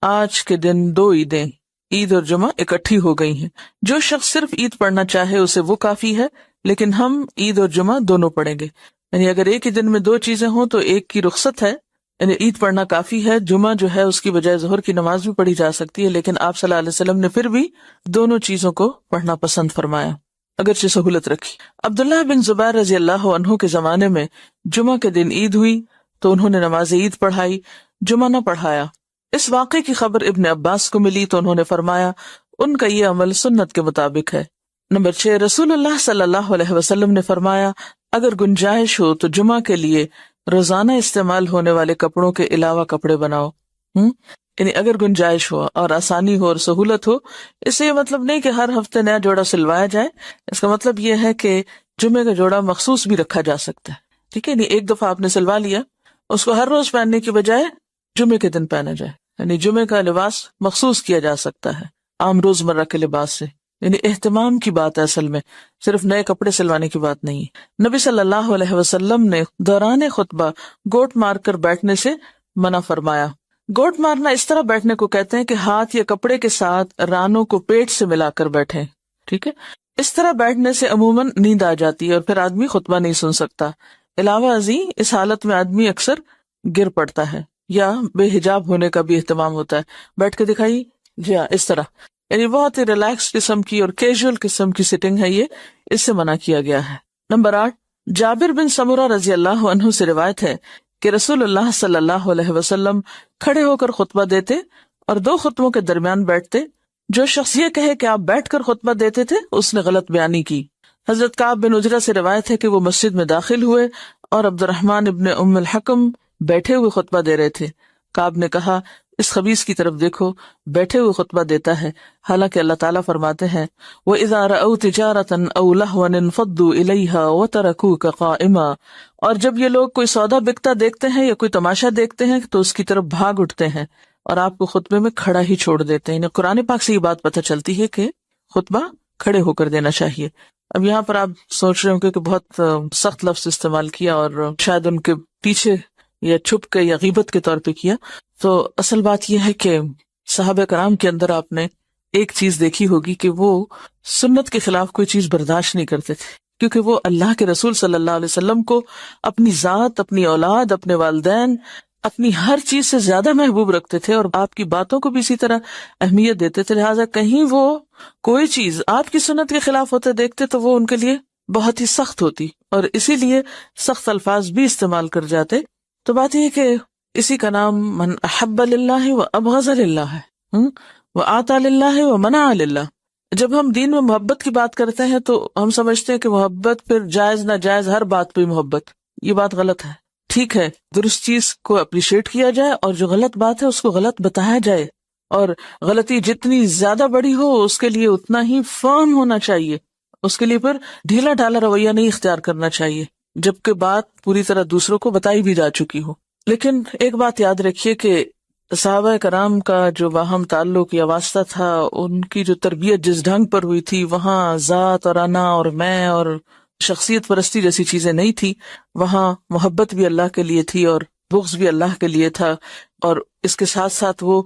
آج کے دن 2 عیدیں، عید اور جمعہ اکٹھی ہو گئی ہیں، جو شخص صرف عید پڑھنا چاہے اسے وہ کافی ہے، لیکن ہم عید اور جمعہ دونوں پڑھیں گے۔ یعنی اگر ایک ہی دن میں 2 چیزیں ہوں تو ایک کی رخصت ہے، یعنی عید پڑھنا کافی ہے، جمعہ جو ہے اس کی بجائے ظہر کی نماز بھی پڑھی جا سکتی ہے، لیکن آپ صلی اللہ علیہ وسلم نے پھر بھی دونوں چیزوں کو پڑھنا پسند فرمایا، اگرچہ سہولت رکھی۔ عبداللہ بن زبیر رضی اللہ عنہ کے زمانے میں جمعہ کے دن عید ہوئی تو انہوں نے نماز عید پڑھائی، جمعہ نہ پڑھایا۔ اس واقعے کی خبر ابن عباس کو ملی تو انہوں نے فرمایا ان کا یہ عمل سنت کے مطابق ہے۔ نمبر 6، رسول اللہ صلی اللہ علیہ وسلم نے فرمایا اگر گنجائش ہو تو جمعہ کے لیے روزانہ استعمال ہونے والے کپڑوں کے علاوہ کپڑے بناؤ۔ یعنی اگر گنجائش ہو اور آسانی ہو اور سہولت ہو، اس سے یہ مطلب نہیں کہ ہر ہفتے نیا جوڑا سلوایا جائے، اس کا مطلب یہ ہے کہ جمعے کا جوڑا مخصوص بھی رکھا جا سکتا ہے، ٹھیک ہے، ایک دفعہ آپ نے سلوا لیا، اس کو ہر روز پہننے کی بجائے جمعے کے دن پہنا جائے، یعنی جمعے کا لباس مخصوص کیا جا سکتا ہے عام روزمرہ کے لباس سے، یعنی اہتمام کی بات ہے، اصل میں صرف نئے کپڑے سلوانے کی بات نہیں۔ نبی صلی اللہ علیہ وسلم نے دوران خطبہ گوٹ مار کر بیٹھنے سے منع فرمایا۔ گوٹ مارنا اس طرح بیٹھنے کو کہتے ہیں کہ ہاتھ یا کپڑے کے ساتھ رانوں کو پیٹ سے ملا کر بیٹھیں، ٹھیک ہے، اس طرح بیٹھنے سے عموماً نیند آ جاتی ہے اور پھر آدمی خطبہ نہیں سن سکتا۔ علاوہ ازیں اس حالت میں آدمی اکثر گر پڑتا ہے یا بے حجاب ہونے کا بھی اہتمام ہوتا ہے۔ بیٹھ کے دکھائیے، جی ہاں، اس طرح، یعنی بہت ہی ریلیکس قسم کی اور کیجول قسم کی سٹنگ ہے، یہ اس سے منع کیا گیا ہے۔ نمبر 8، جابر بن سمرہ رضی اللہ عنہ سے روایت ہے کہ رسول اللہ صلی اللہ علیہ وسلم کھڑے ہو کر خطبہ دیتے اور دو خطبوں کے درمیان بیٹھتے، جو شخص یہ کہے کہ آپ بیٹھ کر خطبہ دیتے تھے اس نے غلط بیانی کی۔ حضرت کعب بن عجرہ سے روایت ہے کہ وہ مسجد میں داخل ہوئے اور عبد الرحمن ابن ام الحکم بیٹھے ہوئے خطبہ دے رہے تھے۔ کعب نے کہا اس خبیث کی طرف دیکھو، بیٹھے ہوئے خطبہ دیتا ہے، حالانکہ اللہ تعالیٰ فرماتے ہیں وَإِذَا رَأَوْا تِجَارَةً أَوْ لَهْوًا انفضوا إِلَيْهَا وَتَرَكُوكَ قَائِمًا، اور جب یہ لوگ کوئی سودا بکتا دیکھتے ہیں یا کوئی تماشا دیکھتے ہیں تو اس کی طرف بھاگ اٹھتے ہیں اور آپ کو خطبے میں کھڑا ہی چھوڑ دیتے ہیں۔ قرآن پاک سے یہ بات پتہ چلتی ہے کہ خطبہ کھڑے ہو کر دینا چاہیے۔ اب یہاں پر آپ سوچ رہے ہوں کہ بہت سخت لفظ استعمال کیا اور شاید ان کے پیچھے یا چھپ کے یا غیبت کے طور پہ کیا، تو اصل بات یہ ہے کہ صحابہ کرام کے اندر آپ نے ایک چیز دیکھی ہوگی کہ وہ سنت کے خلاف کوئی چیز برداشت نہیں کرتے تھے، کیونکہ وہ اللہ کے رسول صلی اللہ علیہ وسلم کو اپنی ذات، اپنی اولاد، اپنے والدین، اپنی ہر چیز سے زیادہ محبوب رکھتے تھے اور آپ کی باتوں کو بھی اسی طرح اہمیت دیتے تھے، لہٰذا کہیں وہ کوئی چیز آپ کی سنت کے خلاف ہوتے دیکھتے تو وہ ان کے لیے بہت ہی سخت ہوتی اور اسی لیے سخت الفاظ بھی استعمال کر جاتے۔ تو بات یہ کہ اسی کا نام من احب للہ و ابغض للہ ہے، و آتا للہ و منع للہ۔ جب ہم دین میں محبت کی بات کرتے ہیں تو ہم سمجھتے ہیں کہ محبت پھر جائز ناجائز ہر بات پہ محبت، یہ بات غلط ہے۔ ٹھیک ہے، درست چیز کو اپریشیٹ کیا جائے اور جو غلط بات ہے اس کو غلط بتایا جائے، اور غلطی جتنی زیادہ بڑی ہو اس کے لیے اتنا ہی فرم ہونا چاہیے، اس کے لیے پھر ڈھیلا ڈھالا رویہ نہیں اختیار کرنا چاہیے جبکہ بات پوری طرح دوسروں کو بتائی بھی جا چکی ہو۔ لیکن ایک بات یاد رکھیے کہ صحابہ کرام کا جو باہم تعلق یا واسطہ تھا، ان کی جو تربیت جس ڈھنگ پر ہوئی تھی، وہاں ذات اور انا اور میں اور شخصیت پرستی جیسی چیزیں نہیں تھی، وہاں محبت بھی اللہ کے لیے تھی اور بغض بھی اللہ کے لیے تھا، اور اس کے ساتھ ساتھ وہ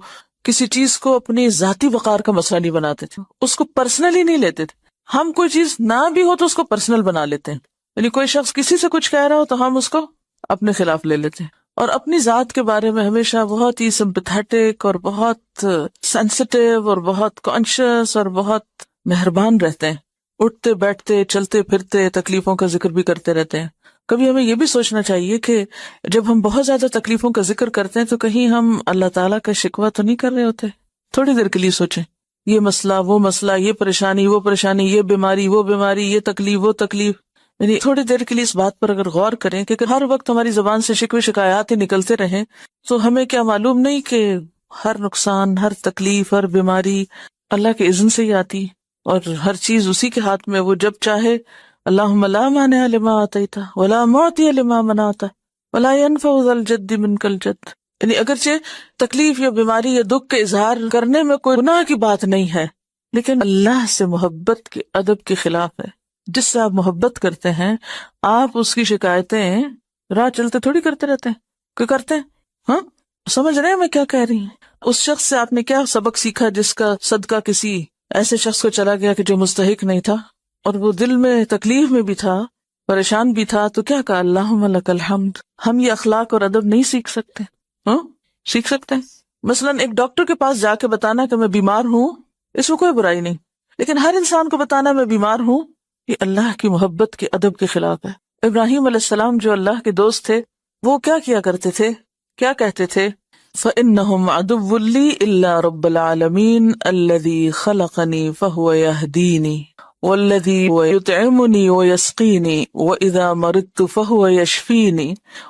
کسی چیز کو اپنی ذاتی وقار کا مسئلہ نہیں بناتے تھے، اس کو پرسنلی نہیں لیتے تھے۔ ہم کوئی چیز نہ بھی ہو تو اس کو پرسنل بنا لیتے ہیں، یعنی کوئی شخص کسی سے کچھ کہہ رہا ہو تو ہم اس کو اپنے خلاف لے لیتے ہیں، اور اپنی ذات کے بارے میں ہمیشہ بہت ہی سمپیتھیٹک اور بہت سینسیٹیو اور بہت کانشیس اور بہت مہربان رہتے ہیں، اٹھتے بیٹھتے چلتے پھرتے تکلیفوں کا ذکر بھی کرتے رہتے ہیں۔ کبھی ہمیں یہ بھی سوچنا چاہیے کہ جب ہم بہت زیادہ تکلیفوں کا ذکر کرتے ہیں تو کہیں ہم اللہ تعالیٰ کا شکوہ تو نہیں کر رہے ہوتے۔ تھوڑی دیر کے لیے سوچیں، یہ مسئلہ وہ مسئلہ، یہ پریشانی وہ پریشانی، یہ بیماری وہ بیماری، یہ تکلیف وہ تکلیف، یعنی تھوڑی دیر کے لیے اس بات پر اگر غور کریں کہ ہر وقت ہماری زبان سے شکوے شکایات ہی نکلتے رہیں تو ہمیں کیا معلوم نہیں کہ ہر نقصان، ہر تکلیف، ہر بیماری اللہ کے اذن سے ہی آتی، اور ہر چیز اسی کے ہاتھ میں، وہ جب چاہے اللہم لا مانع لما اعطیت ولا معطی لما منعت ولا ينفع ذا الجد منک الجد۔ یعنی اگرچہ تکلیف یا بیماری یا دکھ کے اظہار کرنے میں کوئی گناہ کی بات نہیں ہے، لیکن اللہ سے محبت کے ادب کے خلاف ہے۔ جس سے آپ محبت کرتے ہیں آپ اس کی شکایتیں راہ چلتے تھوڑی کرتے رہتے ہیں، کوئی کرتے ہیں؟ ہاں، سمجھ رہے ہیں میں کیا کہہ رہی ہوں؟ اس شخص سے آپ نے کیا سبق سیکھا جس کا صدقہ کسی ایسے شخص کو چلا گیا کہ جو مستحق نہیں تھا، اور وہ دل میں تکلیف میں بھی تھا، پریشان بھی تھا، تو کیا کہا؟ اللہم لک الحمد۔ ہم یہ اخلاق اور ادب نہیں سیکھ سکتے؟ ہاں سیکھ سکتے ہیں. مثلاً ایک ڈاکٹر کے پاس جا کے بتانا کہ میں بیمار ہوں، اس میں کوئی برائی نہیں، لیکن ہر انسان کو بتانا میں بیمار ہوں، یہ اللہ کی محبت کے ادب کے خلاف ہے. ابراہیم علیہ السلام جو اللہ کے دوست تھے، وہ کیا کرتے تھے، کیا کہتے تھے؟ فَإِنَّهُمْ عَدُوٌّ لِّي إِلَّا رَبَّ الْعَالَمِينَ الَّذِي خَلَقَنِي فَهُوَ يَهْدِينِ وَالَّذِي يُطْعِمُنِي وَيَسْقِينِ وَإِذَا مَرِضْتُ فَهُوَ يَشْفِينِ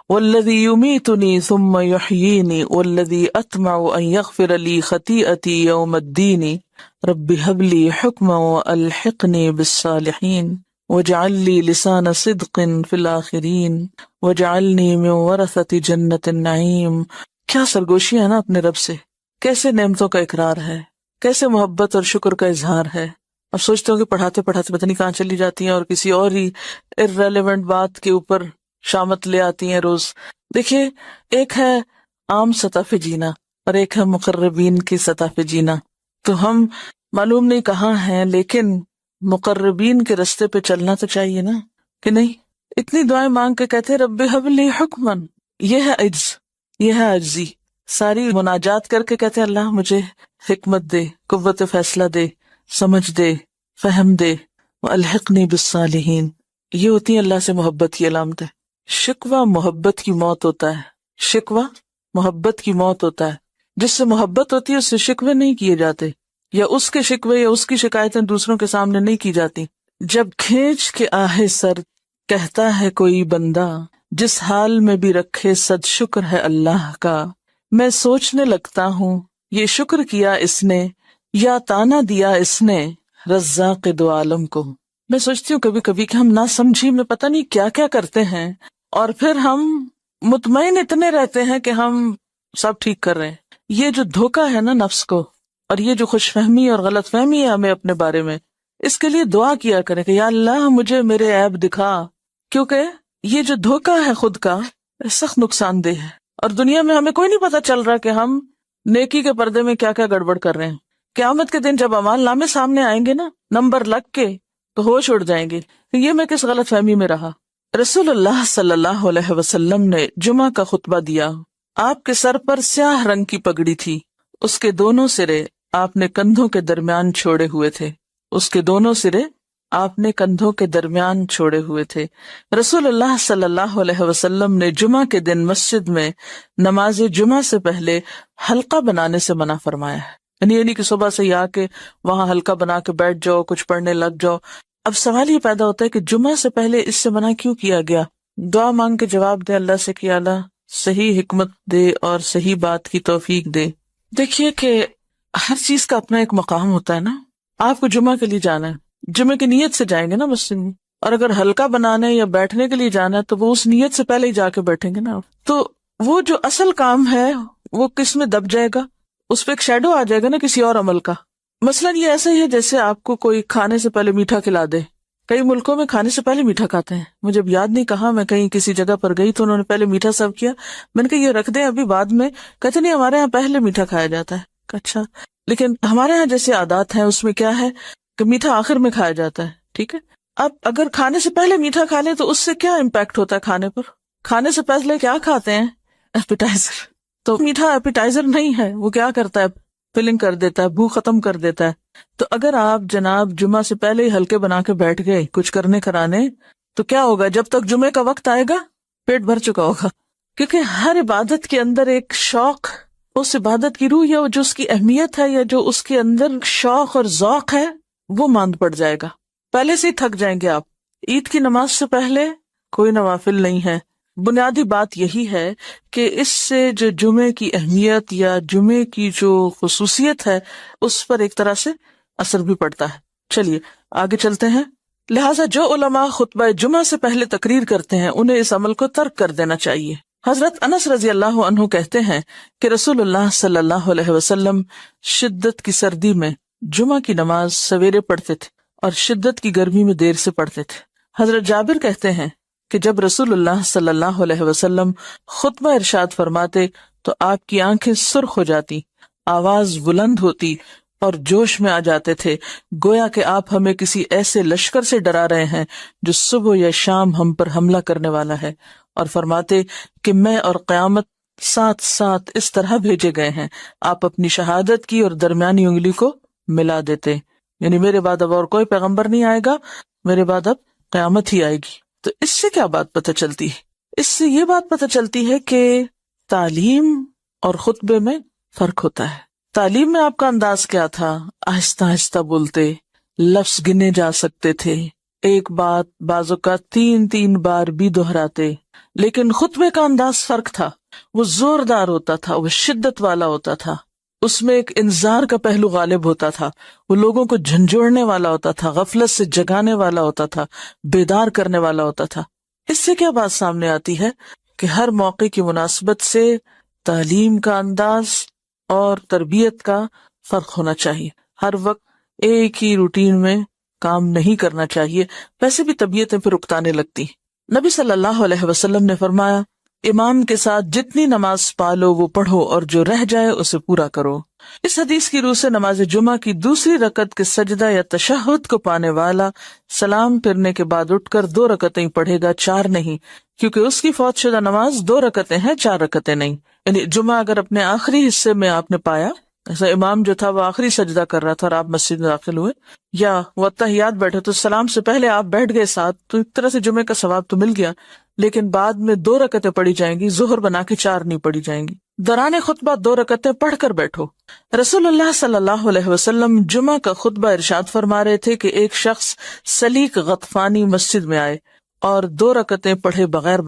وَالَّذِي يُمِيتُنِي ثُمَّ يُحْيِينِ وَالَّذِي أَطْمَعُ أَن يَغْفِرَ لِي خَطِيئَتِي يَوْمَ الدِّينِ رَبِّ هَبْ لِي حُكْمًا وَأَلْحِقْنِي بِالصَّالِحِينَ وَاجْعَل لِّي لِسَانَ صِدْقٍ فِي الْآخِرِينَ وَاجْعَلْنِي مِن وَرَثَةِ جَنَّةِ النَّعِيمِ. کیا سرگوشی ہے نا اپنے رب سے، کیسے نعمتوں کا اقرار ہے، کیسے محبت اور شکر کا اظہار ہے. اب سوچتے ہوں کہ پڑھاتے پڑھاتے پتہ نہیں کہاں چلی جاتی ہیں اور کسی اور ہی irrelevant بات کے اوپر شامت لے آتی ہیں روز. دیکھیے، ایک ہے عام سطح پہ جینا اور ایک ہے مقربین کی سطح پہ جینا. تو ہم معلوم نہیں کہاں ہیں، لیکن مقربین کے رستے پہ چلنا تو چاہیے نا، کہ نہیں؟ اتنی دعائیں مانگ کے کہتے رب ہب لی حکمن، یہ ہے عجز، یہ ہے عجزی. ساری مناجات کر کے کہتے اللہ مجھے حکمت دے، قوت فیصلہ دے، سمجھ دے، فہم دے، والحقنی بالصالحین. یہ ہوتی ہے اللہ سے محبت کی علامت ہے. شکوہ محبت کی موت ہوتا ہے، شکوہ محبت کی موت ہوتا ہے. جس سے محبت ہوتی ہے اس سے شکوے نہیں کیے جاتے، یا اس کے شکوے یا اس کی شکایتیں دوسروں کے سامنے نہیں کی جاتی. جب کھینچ کے آہے سر کہتا ہے کوئی بندہ، جس حال میں بھی رکھے صد شکر ہے اللہ کا، میں سوچنے لگتا ہوں یہ شکر کیا اس نے یا تانا دیا اس نے رزاق دو عالم کو. میں سوچتی ہوں کبھی کبھی کہ ہم نہ سمجھی میں پتہ نہیں کیا کیا کرتے ہیں، اور پھر ہم مطمئن اتنے رہتے ہیں کہ ہم سب ٹھیک کر رہے ہیں. یہ جو دھوکہ ہے نا نفس کو، اور یہ جو خوش فہمی اور غلط فہمی ہے ہمیں اپنے بارے میں، اس کے لیے دعا کیا کریں کہ یا اللہ مجھے میرے عیب دکھا، کیونکہ یہ جو دھوکہ ہے خود کا سخت نقصان دہ ہے. اور دنیا میں ہمیں کوئی نہیں پتا چل رہا کہ ہم نیکی کے پردے میں کیا کیا گڑبڑ کر رہے ہیں. قیامت کے دن جب اعمال نامے سامنے آئیں گے نا نمبر لگ کے، تو ہوش اڑ جائیں گے کہ یہ میں کس غلط فہمی میں رہا. رسول اللہ صلی اللہ علیہ وسلم نے جمعہ کا خطبہ دیا. آپ کے سر پر سیاہ رنگ کی پگڑی تھی، اس کے دونوں سرے آپ نے کندھوں کے درمیان چھوڑے ہوئے تھے، اس کے دونوں سرے آپ نے کندھوں کے درمیان چھوڑے ہوئے تھے. رسول اللہ صلی اللہ علیہ وسلم نے جمعہ کے دن مسجد میں نماز جمعہ سے پہلے حلقہ بنانے سے منع فرمایا ہے. یعنی کہ صبح سے ہی آ کے وہاں حلقہ بنا کے بیٹھ جاؤ، کچھ پڑھنے لگ جاؤ. اب سوال یہ پیدا ہوتا ہے کہ جمعہ سے پہلے اس سے منع کیوں کیا گیا؟ دعا مانگ کے جواب دے اللہ سے کہ اللہ صحیح حکمت دے اور صحیح بات کی توفیق دے. دیکھیے کہ ہر چیز کا اپنا ایک مقام ہوتا ہے نا. آپ کو جمعہ کے لیے جانا ہے، جمعہ کی نیت سے جائیں گے نا مسجد میں، اور اگر حلقہ بنانے یا بیٹھنے کے لیے جانا ہے تو وہ اس نیت سے پہلے ہی جا کے بیٹھیں گے نا. تو وہ جو اصل کام ہے وہ کس میں دب جائے گا، اس پہ ایک شیڈو آ جائے گا نا کسی اور عمل کا. مثلاً یہ ایسا ہی ہے جیسے آپ کو کوئی کھانے سے پہلے میٹھا کھلا دے. کئی ملکوں میں کھانے سے پہلے میٹھا کھاتے ہیں. مجھے یاد نہیں کہا، میں کہیں کسی جگہ پر گئی تو انہوں نے پہلے میٹھا سرو کیا. میں نے کہا یہ رکھ دیں ابھی بعد میں. کہتے نہیں ہمارے یہاں پہلے میٹھا کھایا جاتا ہے. اچھا، لیکن ہمارے یہاں جیسے عادات ہیں اس میں کیا ہے کہ میٹھا آخر میں کھایا جاتا ہے. ٹھیک ہے، اب اگر کھانے سے پہلے میٹھا کھا لیں تو اس سے کیا امپیکٹ ہوتا ہے کھانے پر؟ کھانے سے پہلے کیا کھاتے ہیں؟ ایپیٹائزر. تو میٹھا ایپیٹائزر نہیں ہے، وہ کیا کرتا ہے؟ فلنگ کر دیتا ہے، بھوک ختم کر دیتا ہے. تو اگر آپ جناب جمعہ سے پہلے ہی ہلکے بنا کے بیٹھ گئے کچھ کرنے کرانے، تو کیا ہوگا؟ جب تک جمعے کا وقت آئے گا پیٹ بھر چکا ہوگا. کیونکہ ہر عبادت کے اندر ایک شوق، اس عبادت کی روح یا جو اس کی اہمیت ہے یا جو اس کے اندر شوق اور ذوق ہے وہ ماند پڑ جائے گا. پہلے سے ہی تھک جائیں گے آپ. عید کی نماز سے پہلے کوئی نوافل نہیں ہے. بنیادی بات یہی ہے کہ اس سے جو جمعے کی اہمیت یا جمعے کی جو خصوصیت ہے اس پر ایک طرح سے اثر بھی پڑتا ہے. چلیے آگے چلتے ہیں. لہٰذا جو علماء خطبہ جمعہ سے پہلے تقریر کرتے ہیں انہیں اس عمل کو ترک کر دینا چاہیے. حضرت انس رضی اللہ عنہ کہتے ہیں کہ رسول اللہ صلی اللہ علیہ وسلم شدت کی سردی میں جمعہ کی نماز سویرے پڑھتے تھے اور شدت کی گرمی میں دیر سے پڑھتے تھے. حضرت جابر کہتے ہیں کہ جب رسول اللہ صلی اللہ علیہ وسلم خطبہ ارشاد فرماتے تو آپ کی آنکھیں سرخ ہو جاتی، آواز بلند ہوتی اور جوش میں آ جاتے تھے، گویا کہ آپ ہمیں کسی ایسے لشکر سے ڈرا رہے ہیں جو صبح یا شام ہم پر حملہ کرنے والا ہے، اور فرماتے کہ میں اور قیامت ساتھ ساتھ اس طرح بھیجے گئے ہیں، آپ اپنی شہادت کی اور درمیانی انگلی کو ملا دیتے، یعنی میرے بعد اب اور کوئی پیغمبر نہیں آئے گا، میرے بعد اب قیامت ہی آئے گی۔ تو اس سے کیا بات پتہ چلتی ہے؟ اس سے یہ بات پتہ چلتی ہے کہ تعلیم اور خطبے میں فرق ہوتا ہے۔ تعلیم میں آپ کا انداز کیا تھا؟ آہستہ آہستہ بولتے، لفظ گنے جا سکتے تھے، ایک بات بعض اوقات 3 بار بھی دہراتے، لیکن خطبے کا انداز فرق تھا، وہ زوردار ہوتا تھا، وہ شدت والا ہوتا تھا، اس میں ایک انذار کا پہلو غالب ہوتا تھا، وہ لوگوں کو جھنجھوڑنے والا ہوتا تھا، غفلت سے جگانے والا ہوتا تھا، بیدار کرنے والا ہوتا تھا۔ اس سے کیا بات سامنے آتی ہے کہ ہر موقع کی مناسبت سے تعلیم کا انداز اور تربیت کا فرق ہونا چاہیے، ہر وقت ایک ہی روٹین میں کام نہیں کرنا چاہیے، ویسے بھی طبیعتیں پھر اکتانے لگتی۔ نبی صلی اللہ علیہ وسلم نے فرمایا، امام کے ساتھ جتنی نماز پالو وہ پڑھو اور جو رہ جائے اسے پورا کرو۔ اس حدیث کی روح سے نماز جمعہ کی دوسری رکعت کے سجدہ یا تشہد کو پانے والا سلام پھرنے کے بعد اٹھ کر 2 رکعتیں پڑھے گا، 4 نہیں، کیونکہ اس کی فوت شدہ نماز 2 رکعتیں ہیں، 4 رکعتیں نہیں۔ یعنی جمعہ اگر اپنے آخری حصے میں آپ نے پایا، ایسا امام جو تھا وہ آخری سجدہ کر رہا تھا اور آپ مسجد میں داخل ہوئے، یا وہ اتحیات بیٹھے تو سلام سے پہلے آپ بیٹھ گئے ساتھ، تو ایک طرح سے جمعے کا ثواب تو مل گیا، لیکن بعد میں 2 رکعتیں پڑھی جائیں گی، ظہر بنا کے 4 نہیں پڑھی جائیں گی۔ دوران خطبہ 2 رکعتیں پڑھ کر بیٹھو۔ رسول اللہ صلی اللہ علیہ وسلم جمعہ کا خطبہ ارشاد فرما رہے تھے کہ ایک شخص سلیق غطفانی مسجد میں آئے اور 2 رکعتیں پڑھے بغیر